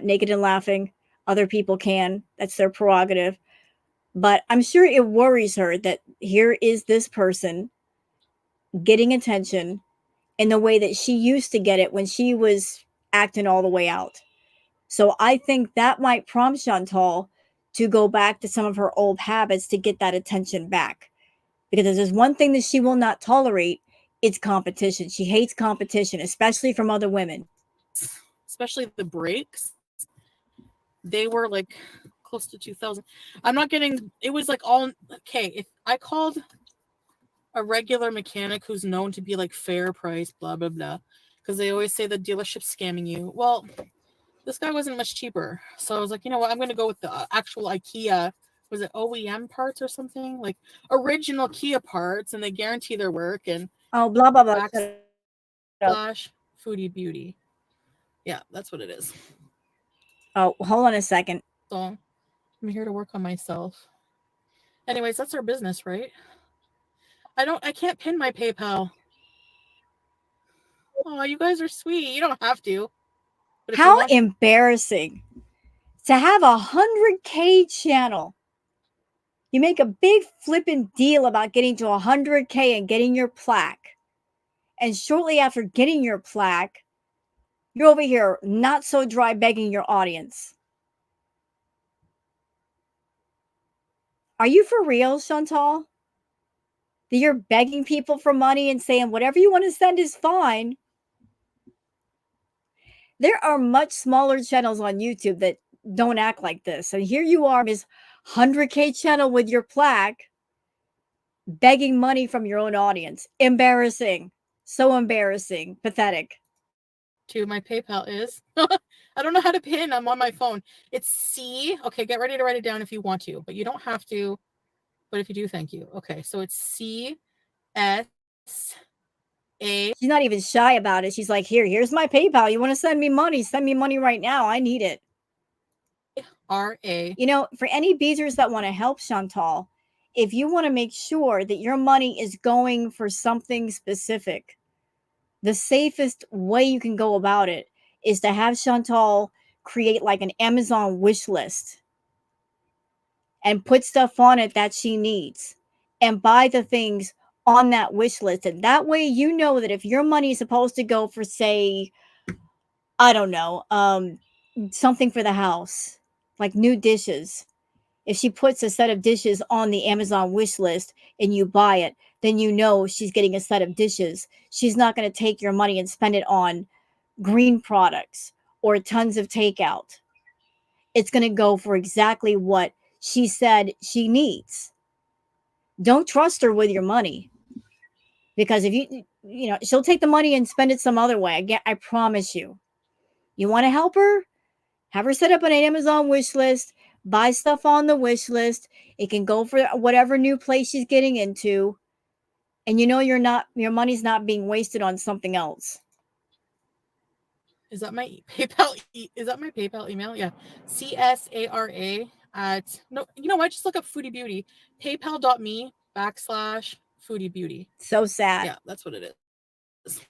naked and laughing. Other people can. That's their prerogative. But I'm sure it worries her that here is this person getting attention in the way that she used to get it when she was acting all the way out. So I think that might prompt Chantal to go back to some of her old habits to get that attention back. Because if there's one thing that she will not tolerate, it's competition. She hates competition, especially from other women. Especially the breaks. They were like close to 2000. I'm not getting, it was like all, okay, if I called a regular mechanic who's known to be like fair price, blah, blah, blah, because they always say the dealership's scamming you. Well, this guy wasn't much cheaper. So I was like, you know what? I'm going to go with the actual IKEA. Was it OEM parts or something? Like original Kia parts, and they guarantee their work. And Oh, blah, blah, blah. backslash Foodie Beauty. Yeah, that's what it is. Oh, hold on a second. So I'm here to work on myself. Anyways, that's our business, right? I can't pin my PayPal. Oh, you guys are sweet. You don't have to. But if you How want, embarrassing to have a 100K channel. You make a big flippin' deal about getting to 100K and getting your plaque. And shortly after getting your plaque, you're over here not so dry begging your audience. Are you for real, Chantal? That you're begging people for money and saying whatever you want to send is fine? There are much smaller channels on YouTube that don't act like this. And here you are, Miss 100K channel with your plaque, begging money from your own audience. Embarrassing. So embarrassing. Pathetic. to my PayPal is. I don't know how to pin. I'm on my phone. It's C. Okay, get ready to write it down if you want to, but you don't have to. But if you do, thank you. Okay, so it's C S A She's not even shy about it. She's like, here's my PayPal. You want to send me money? Send me money right now. I need it. R A. You know, for any beezers that want to help Chantal, if you want to make sure that your money is going for something specific, the safest way you can go about it is to have Chantal create like an Amazon wish list and put stuff on it that she needs and buy the things on that wish list. And that way, you know that if your money is supposed to go for, say, I don't know, something for the house, like new dishes. If she puts a set of dishes on the Amazon wish list and you buy it, then you know she's getting a set of dishes. She's not going to take your money and spend it on green products or tons of takeout. It's going to go for exactly what she said she needs. Don't trust her with your money, because if you know, she'll take the money and spend it some other way. I promise you. You want to help her? Have her set up an Amazon wish list, buy stuff on the wish list. It can go for whatever new place she's getting into. And you know your money's not being wasted on something else. Is that my PayPal? Is that my PayPal email? Yeah, CSARA at no. You know what? Just look up Foodie Beauty. PayPal.me/Foodie Beauty. So sad. Yeah, that's what it is.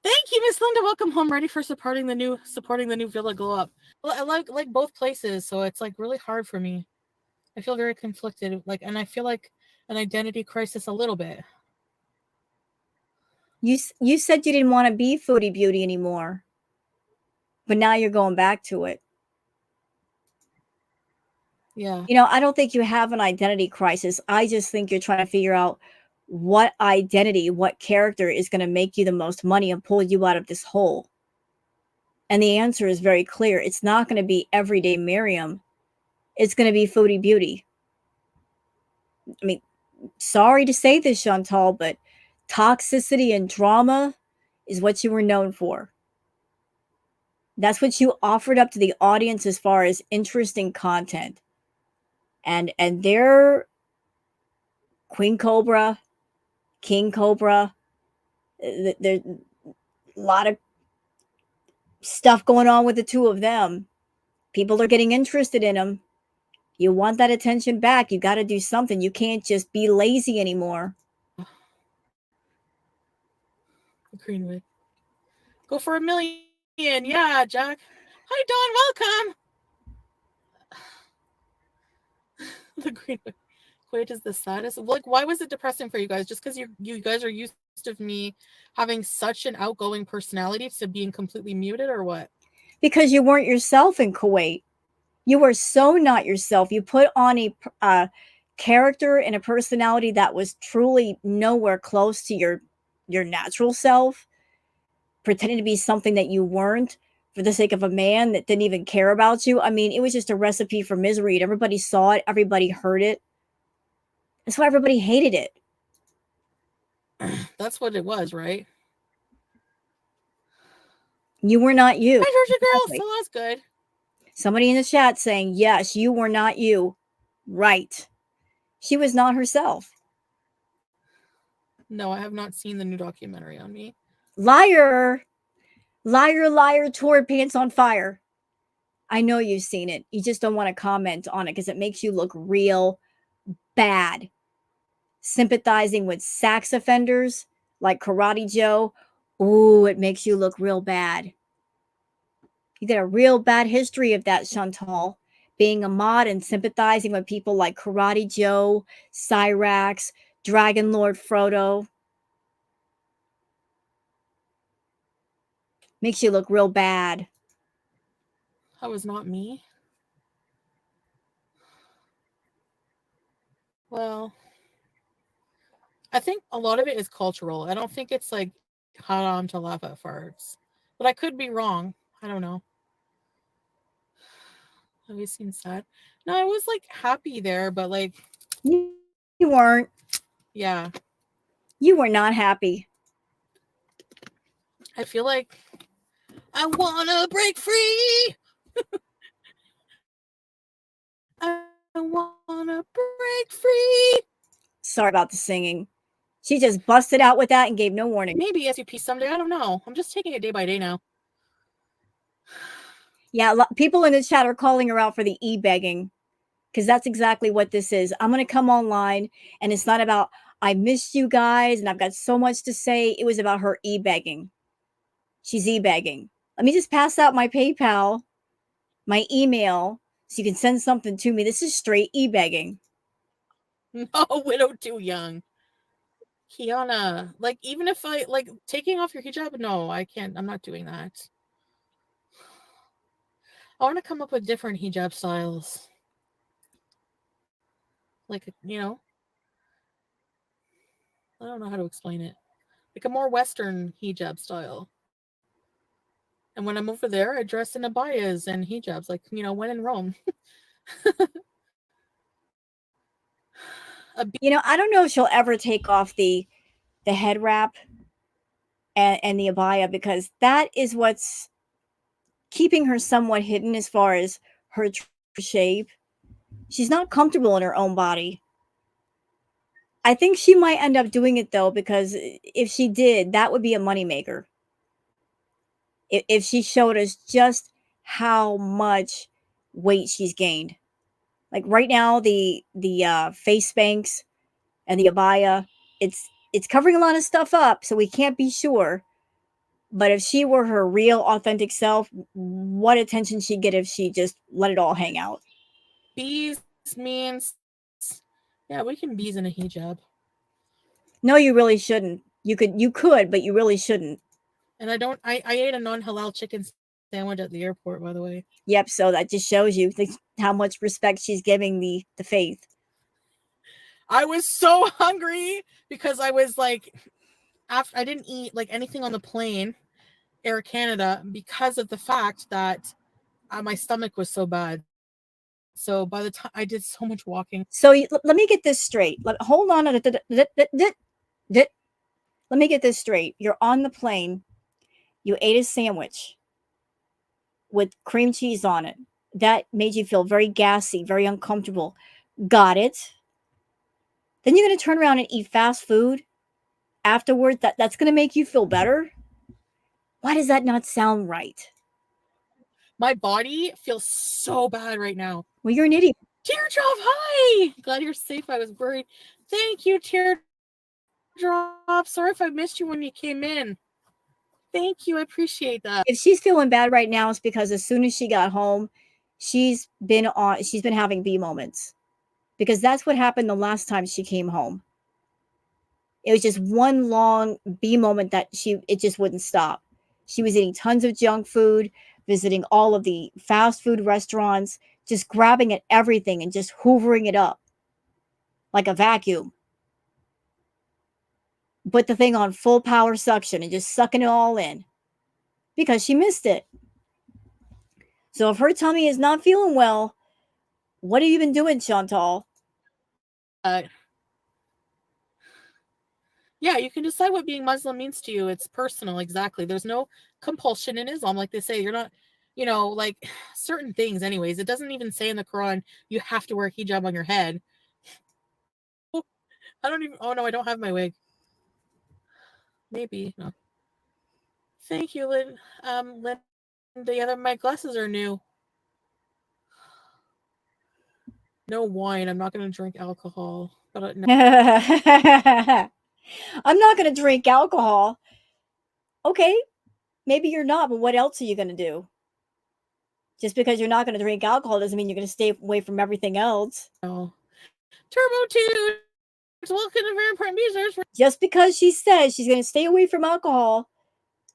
Thank you, Miss Linda. Welcome home. Ready for supporting the new Villa Glow Up. Well, I like both places, so it's like really hard for me. I feel very conflicted, like, and I feel like an identity crisis a little bit. You said you didn't want to be Foodie Beauty anymore, but now you're going back to it. Yeah. You know, I don't think you have an identity crisis. I just think you're trying to figure out what identity, what character is going to make you the most money and pull you out of this hole. And the answer is very clear. It's not going to be everyday Miriam. It's going to be Foodie Beauty. I mean, sorry to say this, Chantal, but toxicity and drama is what you were known for. That's what you offered up to the audience as far as interesting content. And they're Queen Cobra, King Cobra. There's a lot of stuff going on with the two of them. People are getting interested in them. You want that attention back. You got to do something. You can't just be lazy anymore. Greenwood. Go for $1 million. Yeah, Jack. Hi, Don. Welcome. The Greenwood. Quit is the saddest. Like, why was it depressing for you guys? Just because you guys are used to me having such an outgoing personality to being completely muted, or what? Because you weren't yourself in Kuwait. You were so not yourself. You put on a character and a personality that was truly nowhere close to your natural self, pretending to be something that you weren't for the sake of a man that didn't even care about you. I mean, it was just a recipe for misery. And everybody saw it. Everybody heard it. That's why everybody hated it. That's what it was, right? You were not you. Hi, Georgia girl. Exactly. So that's good. Somebody in the chat saying, yes, you were not you. Right. She was not herself. No, I have not seen the new documentary on me. Liar. Liar, liar, tore pants on fire. I know you've seen it. You just don't want to comment on it because it makes you look real bad. Sympathizing with sex offenders like Karate Joe. Ooh, it makes you look real bad. You get a real bad history of that, Chantal. Being a mod and sympathizing with people like Karate Joe, Cyrax, Dragon Lord Frodo. Makes you look real bad. That was not me. Well, I think a lot of it is cultural. I don't think it's like haram to laugh at farts. But I could be wrong. I don't know. Always seems sad. No, I was like happy there, but like You weren't. Yeah. You were not happy. I feel like I wanna break free. I wanna break free. Sorry about the singing. She just busted out with that and gave no warning. Maybe SUP someday. I don't know. I'm just taking it day by day now. Yeah, people in the chat are calling her out for the e-begging because that's exactly what this is. I'm going to come online and it's not about, I missed you guys and I've got so much to say. It was about her e-begging. She's e-begging. Let me just pass out my PayPal, my email, so you can send something to me. This is straight e-begging. No, widow too young. Kiana, like, even if I, like, taking off your hijab, no, I can't. I'm not doing that. I want to come up with different hijab styles. Like, you know, I don't know how to explain it. Like a more Western hijab style. And when I'm over there, I dress in abayas and hijabs, like, you know, when in Rome. I don't know if she'll ever take off the head wrap and the abaya because that is what's keeping her somewhat hidden as far as her shape. She's not comfortable in her own body. I think she might end up doing it though, because if she did, that would be a moneymaker. If she showed us just how much weight she's gained. Like right now, the face spanks and the abaya, it's covering a lot of stuff up, so we can't be sure. But if she were her real, authentic self, what attention she'd get if she just let it all hang out. Bees means, yeah, we can bees in a hijab. No, you really shouldn't. You could, but you really shouldn't. And I ate a non-halal chicken sandwich at the airport, by the way. Yep, so that just shows you how much respect she's giving the faith. I was so hungry because I was like, after I didn't eat like anything on the plane, Air Canada, because of the fact that my stomach was so bad. So by the time I did so much walking. So let me get this straight. Hold on. Let me get this straight. You're on the plane. You ate a sandwich with cream cheese on it. That made you feel very gassy, very uncomfortable. Got it. Then you're going to turn around and eat fast food afterwards. That's going to make you feel better. Why does that not sound right? My body feels so bad right now. Well, you're an idiot. Teardrop, hi! Glad you're safe. I was worried. Thank you, Teardrop. Sorry if I missed you when you came in. Thank you. I appreciate that. If she's feeling bad right now, it's because as soon as she got home, she's been having B moments. Because that's what happened the last time she came home. It was just one long B moment that it just wouldn't stop. She was eating tons of junk food, visiting all of the fast food restaurants, just grabbing at everything and just hoovering it up like a vacuum. Put the thing on full power suction and just sucking it all in because she missed it. So if her tummy is not feeling well, what have you been doing, Chantal? Uh, yeah, you can decide what being Muslim means to you. It's personal, exactly. There's no compulsion in Islam, like they say. You're not, like certain things, anyways. It doesn't even say in the Quran you have to wear a hijab on your head. I don't even. Oh no, I don't have my wig. Maybe no. Thank you, Lynn. Lynn, my glasses are new. No wine. I'm not going to drink alcohol. But no. I'm not going to drink alcohol. Okay, maybe you're not, but what else are you going to do? Just because you're not going to drink alcohol doesn't mean you're going to stay away from everything else. No. Turbo Tunes, welcome to Very Important Users. Just because she says she's going to stay away from alcohol,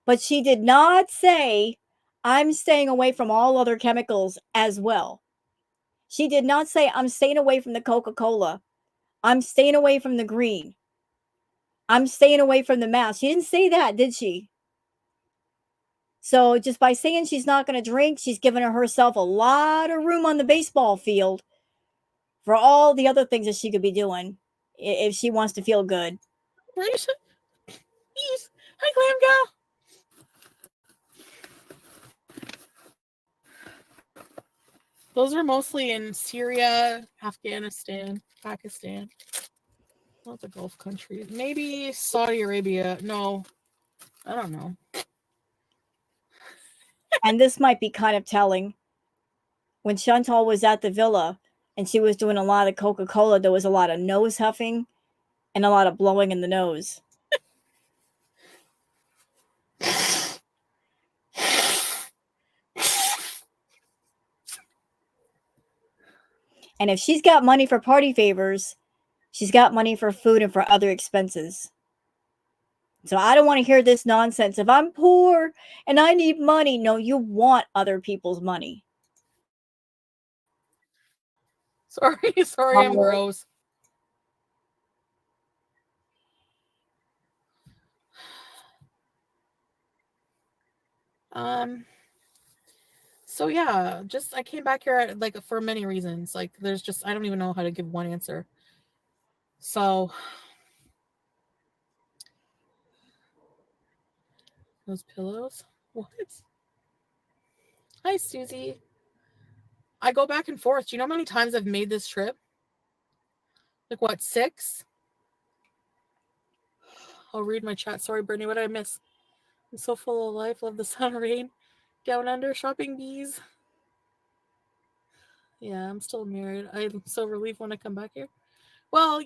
but she did not say, I'm staying away from all other chemicals as well. She did not say, I'm staying away from the Coca-Cola. I'm staying away from the green. I'm staying away from the mask. She didn't say that, did she? So just by saying she's not going to drink, she's given herself a lot of room on the baseball field for all the other things that she could be doing if she wants to feel good. Peace. Hi, Glam Gal. Those are mostly in Syria, Afghanistan, Pakistan. Not the Gulf countries. Maybe Saudi Arabia. No, I don't know. And this might be kind of telling. When Chantal was at the villa and she was doing a lot of Coca-Cola, there was a lot of nose huffing and a lot of blowing in the nose. And if she's got money for party favors, she's got money for food and for other expenses. So I don't want to hear this nonsense. If I'm poor and I need money, no, you want other people's money. Sorry, I'm gross. So yeah, just I came back here like for many reasons. Like there's just I don't even know how to give one answer. So those pillows? What? Hi, Susie. I go back and forth. Do you know how many times I've made this trip? Like what, 6? I'll read my chat. Sorry, Brittany, what did I miss? I'm so full of life. Love the sun, rain. Down under, shopping bees. Yeah, I'm still married. I'm so relieved when I come back here. Well,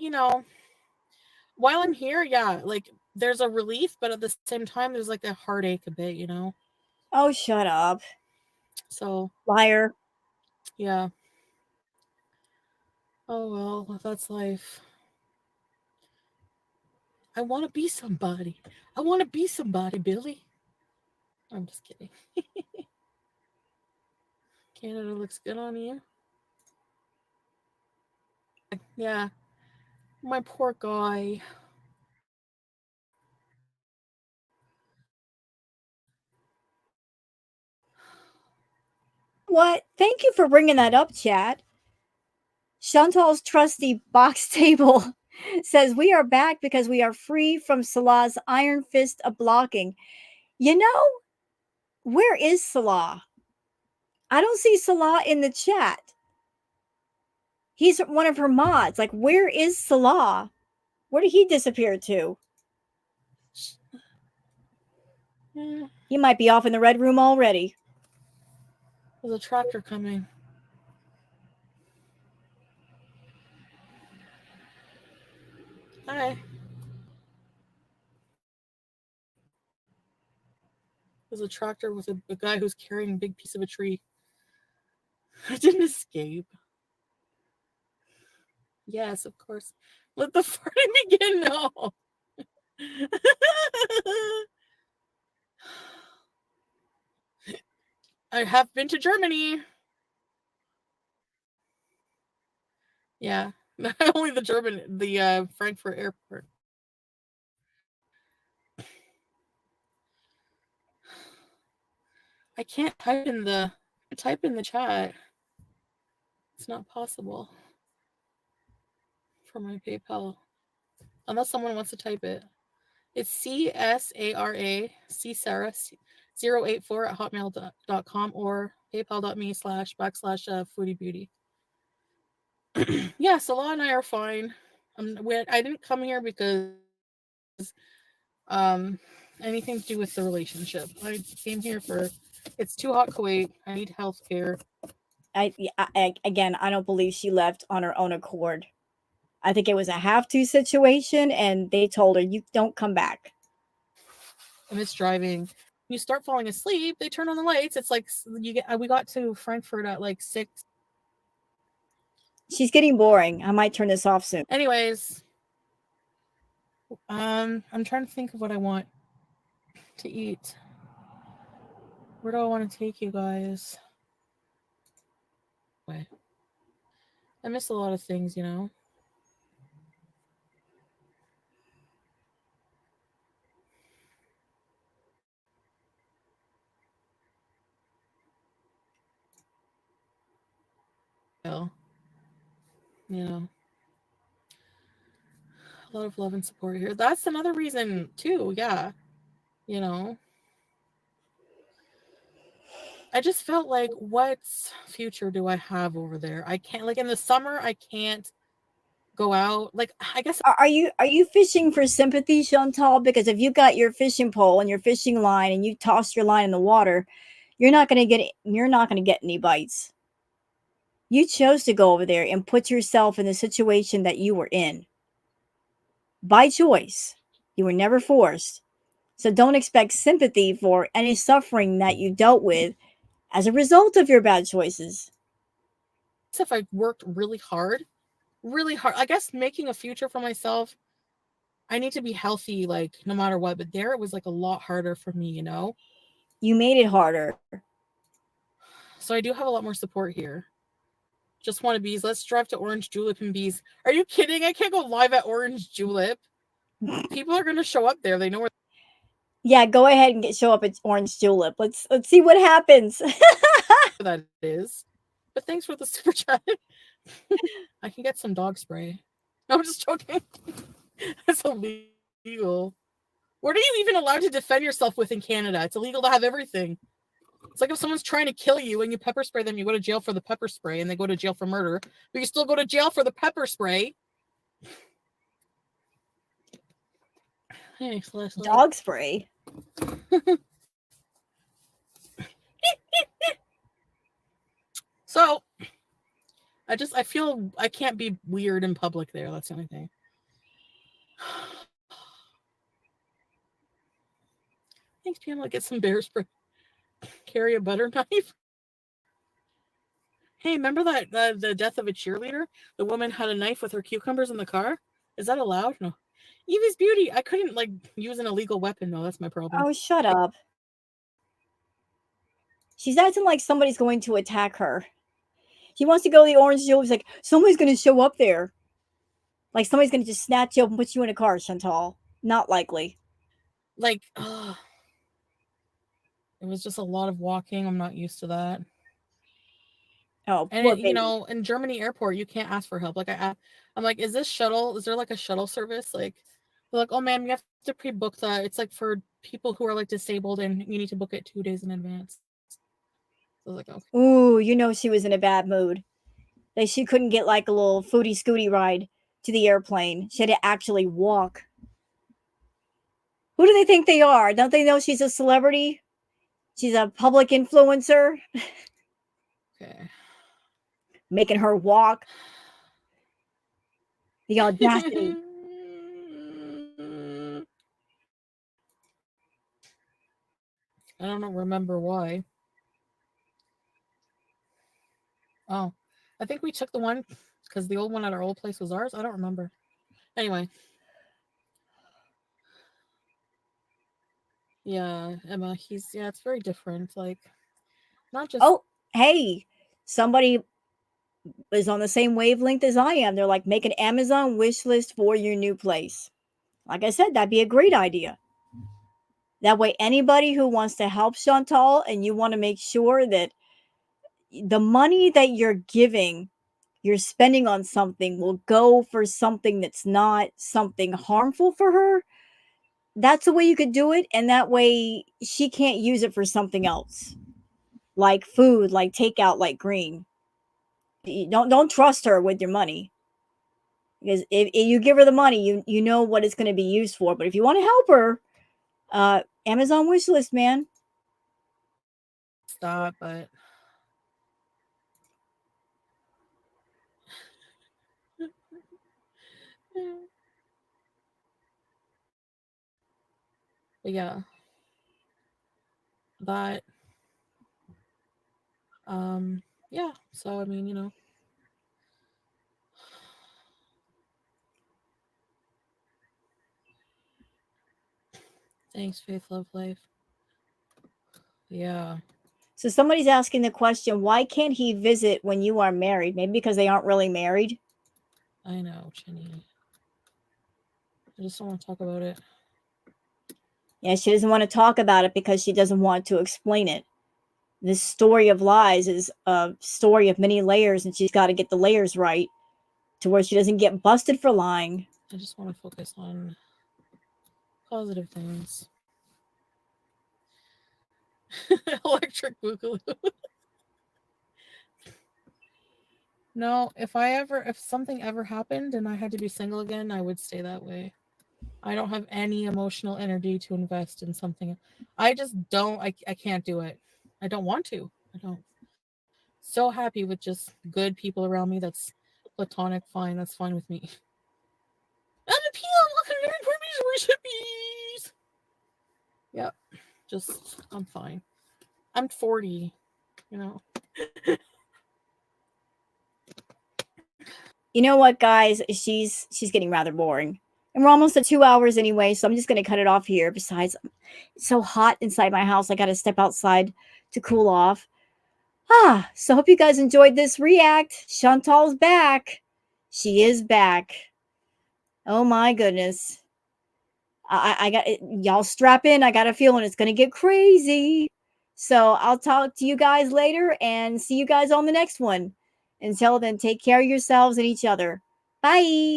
while I'm here, yeah, like there's a relief, but at the same time, there's like a heartache a bit. Oh, shut up. So, liar. Yeah. Oh, well, that's life. I want to be somebody. I want to be somebody, Billy. I'm just kidding. Canada looks good on you. Yeah. My poor guy. What? Thank you for bringing that up, chat. Chantal's trusty box table says we are back because we are free from Salah's iron fist of blocking. Where is Salah? I don't see Salah in the chat. He's one of her mods. Like, where is Salah? Where did he disappear to? He might be off in the red room already. There's a tractor coming. Hi. There's a tractor with a guy who's carrying a big piece of a tree. I didn't escape. Yes, of course. Let the farting begin. No. I have been to Germany. Yeah. Only the Frankfurt airport. I can't type in the chat. It's not possible for my PayPal. Unless someone wants to type it. It's CSARA, C Sarah 084 at hotmail.com or paypal.me//foodie beauty. Yeah, Salah and I are fine. I didn't come here because anything to do with the relationship. I came here for it's too hot Kuwait. I need health care. Again, I don't believe she left on her own accord. I think it was a have to situation, and they told her, "You don't come back." I miss driving. You start falling asleep. They turn on the lights. It's like we got to Frankfurt at like 6. She's getting boring. I might turn this off soon. Anyways, I'm trying to think of what I want to eat. Where do I want to take you guys? Wait. I miss a lot of things, you know. Well, you know, a lot of love and support here. That's another reason too. Yeah, you know. I just felt like, what future do I have over there? I can't, like, in the summer, I can't go out. Like, I guess. Are you fishing for sympathy, Chantal? Because if you got your fishing pole and your fishing line and you toss your line in the water, you're not gonna get any bites. You chose to go over there and put yourself in the situation that you were in by choice. You were never forced. So don't expect sympathy for any suffering that you dealt with as a result of your bad choices. If I worked really hard, I guess making a future for myself, I need to be healthy, like, no matter what. But there, it was like a lot harder for me, you know. You made it harder. So I do have a lot more support here. Just want to bees. Let's drive to Orange Julep and bees. Are you kidding? I can't go live at Orange Julep. People are gonna show up there. They know where Yeah, go ahead and show up at Orange Julep. Let's see what happens. that is. But thanks for the super chat. I can get some dog spray. I'm just joking. That's illegal. What are you even allowed to defend yourself with in Canada? It's illegal to have everything. It's like if someone's trying to kill you and you pepper spray them, you go to jail for the pepper spray, and they go to jail for murder. But you still go to jail for the pepper spray. Hey, Dog spray. So I feel I can't be weird in public there. That's the only thing. Thanks, Pamela. Get some bear spray. Carry a butter knife. Hey, remember that the death of a cheerleader? The woman had a knife with her cucumbers in the car. Is that allowed? No. Evie's beauty. I couldn't like use an illegal weapon. No, that's my problem. Oh, shut up. She's acting like somebody's going to attack her. She wants to go to the Orange Julep. She's like, somebody's going to show up there. Like somebody's going to just snatch you up and put you in a car, Chantal. Not likely. Like, it was just a lot of walking. I'm not used to that. Oh, And poor baby. you know, in Germany airport, you can't ask for help. Like I'm like, is this shuttle? Is there like a shuttle service? Like, they're like, oh man, you have to pre-book that. It's like for people who are like disabled, and you need to book it 2 days in advance. So I was like, okay. Ooh, you know she was in a bad mood. That she couldn't get like a little foodie scooty ride to the airplane. She had to actually walk. Who do they think they are? Don't they know she's a celebrity? She's a public influencer. Okay. Making her walk. The audacity. I don't remember why. Oh, I think we took the one because the old one at our old place was ours. I don't remember. Anyway, yeah, Emma. Yeah, it's very different. Like not just Oh, hey, somebody is on the same wavelength as I am. They're like, make an Amazon wish list for your new place. Like I said, that'd be a great idea. That way, anybody who wants to help Chantal and you want to make sure that the money that you're giving, you're spending on something will go for something that's not something harmful for her. That's the way you could do it. And that way she can't use it for something else, like food, like takeout, like green. Don't trust her with your money. Because if you give her the money, you know what it's going to be used for. But if you want to help her, Amazon wish list, man. stop, but yeah, that yeah. So I mean, thanks, Faith, Love, Life. Yeah, So somebody's asking the question, why can't he visit when you are married? Maybe because they aren't really married. I know, Chinny. I just don't want to talk about it. Yeah, she doesn't want to talk about it because she doesn't want to explain it. This story of lies is a story of many layers, and she's got to get the layers right to where she doesn't get busted for lying. I just want to focus on positive things. Electric Boogaloo. No, if something ever happened and I had to be single again, I would stay that way. I don't have any emotional energy to invest in something. I just don't. I can't do it. I don't want to. I don't. So happy with just good people around me. That's platonic. Fine. That's fine with me. I'm a peel. Welcome to Permission Recipes. Yep. Just I'm fine. I'm 40. You know. You know what, guys? She's getting rather boring. And we're almost at 2 hours anyway, so I'm just gonna cut it off here. Besides, it's so hot inside my house. I gotta step outside to cool off. So hope you guys enjoyed this react. Chantal's back. She is back. Oh my goodness. I got y'all strap in. I got a feeling it's gonna get crazy. So I'll talk to you guys later and see you guys on the next one. Until then, take care of yourselves and each other. Bye.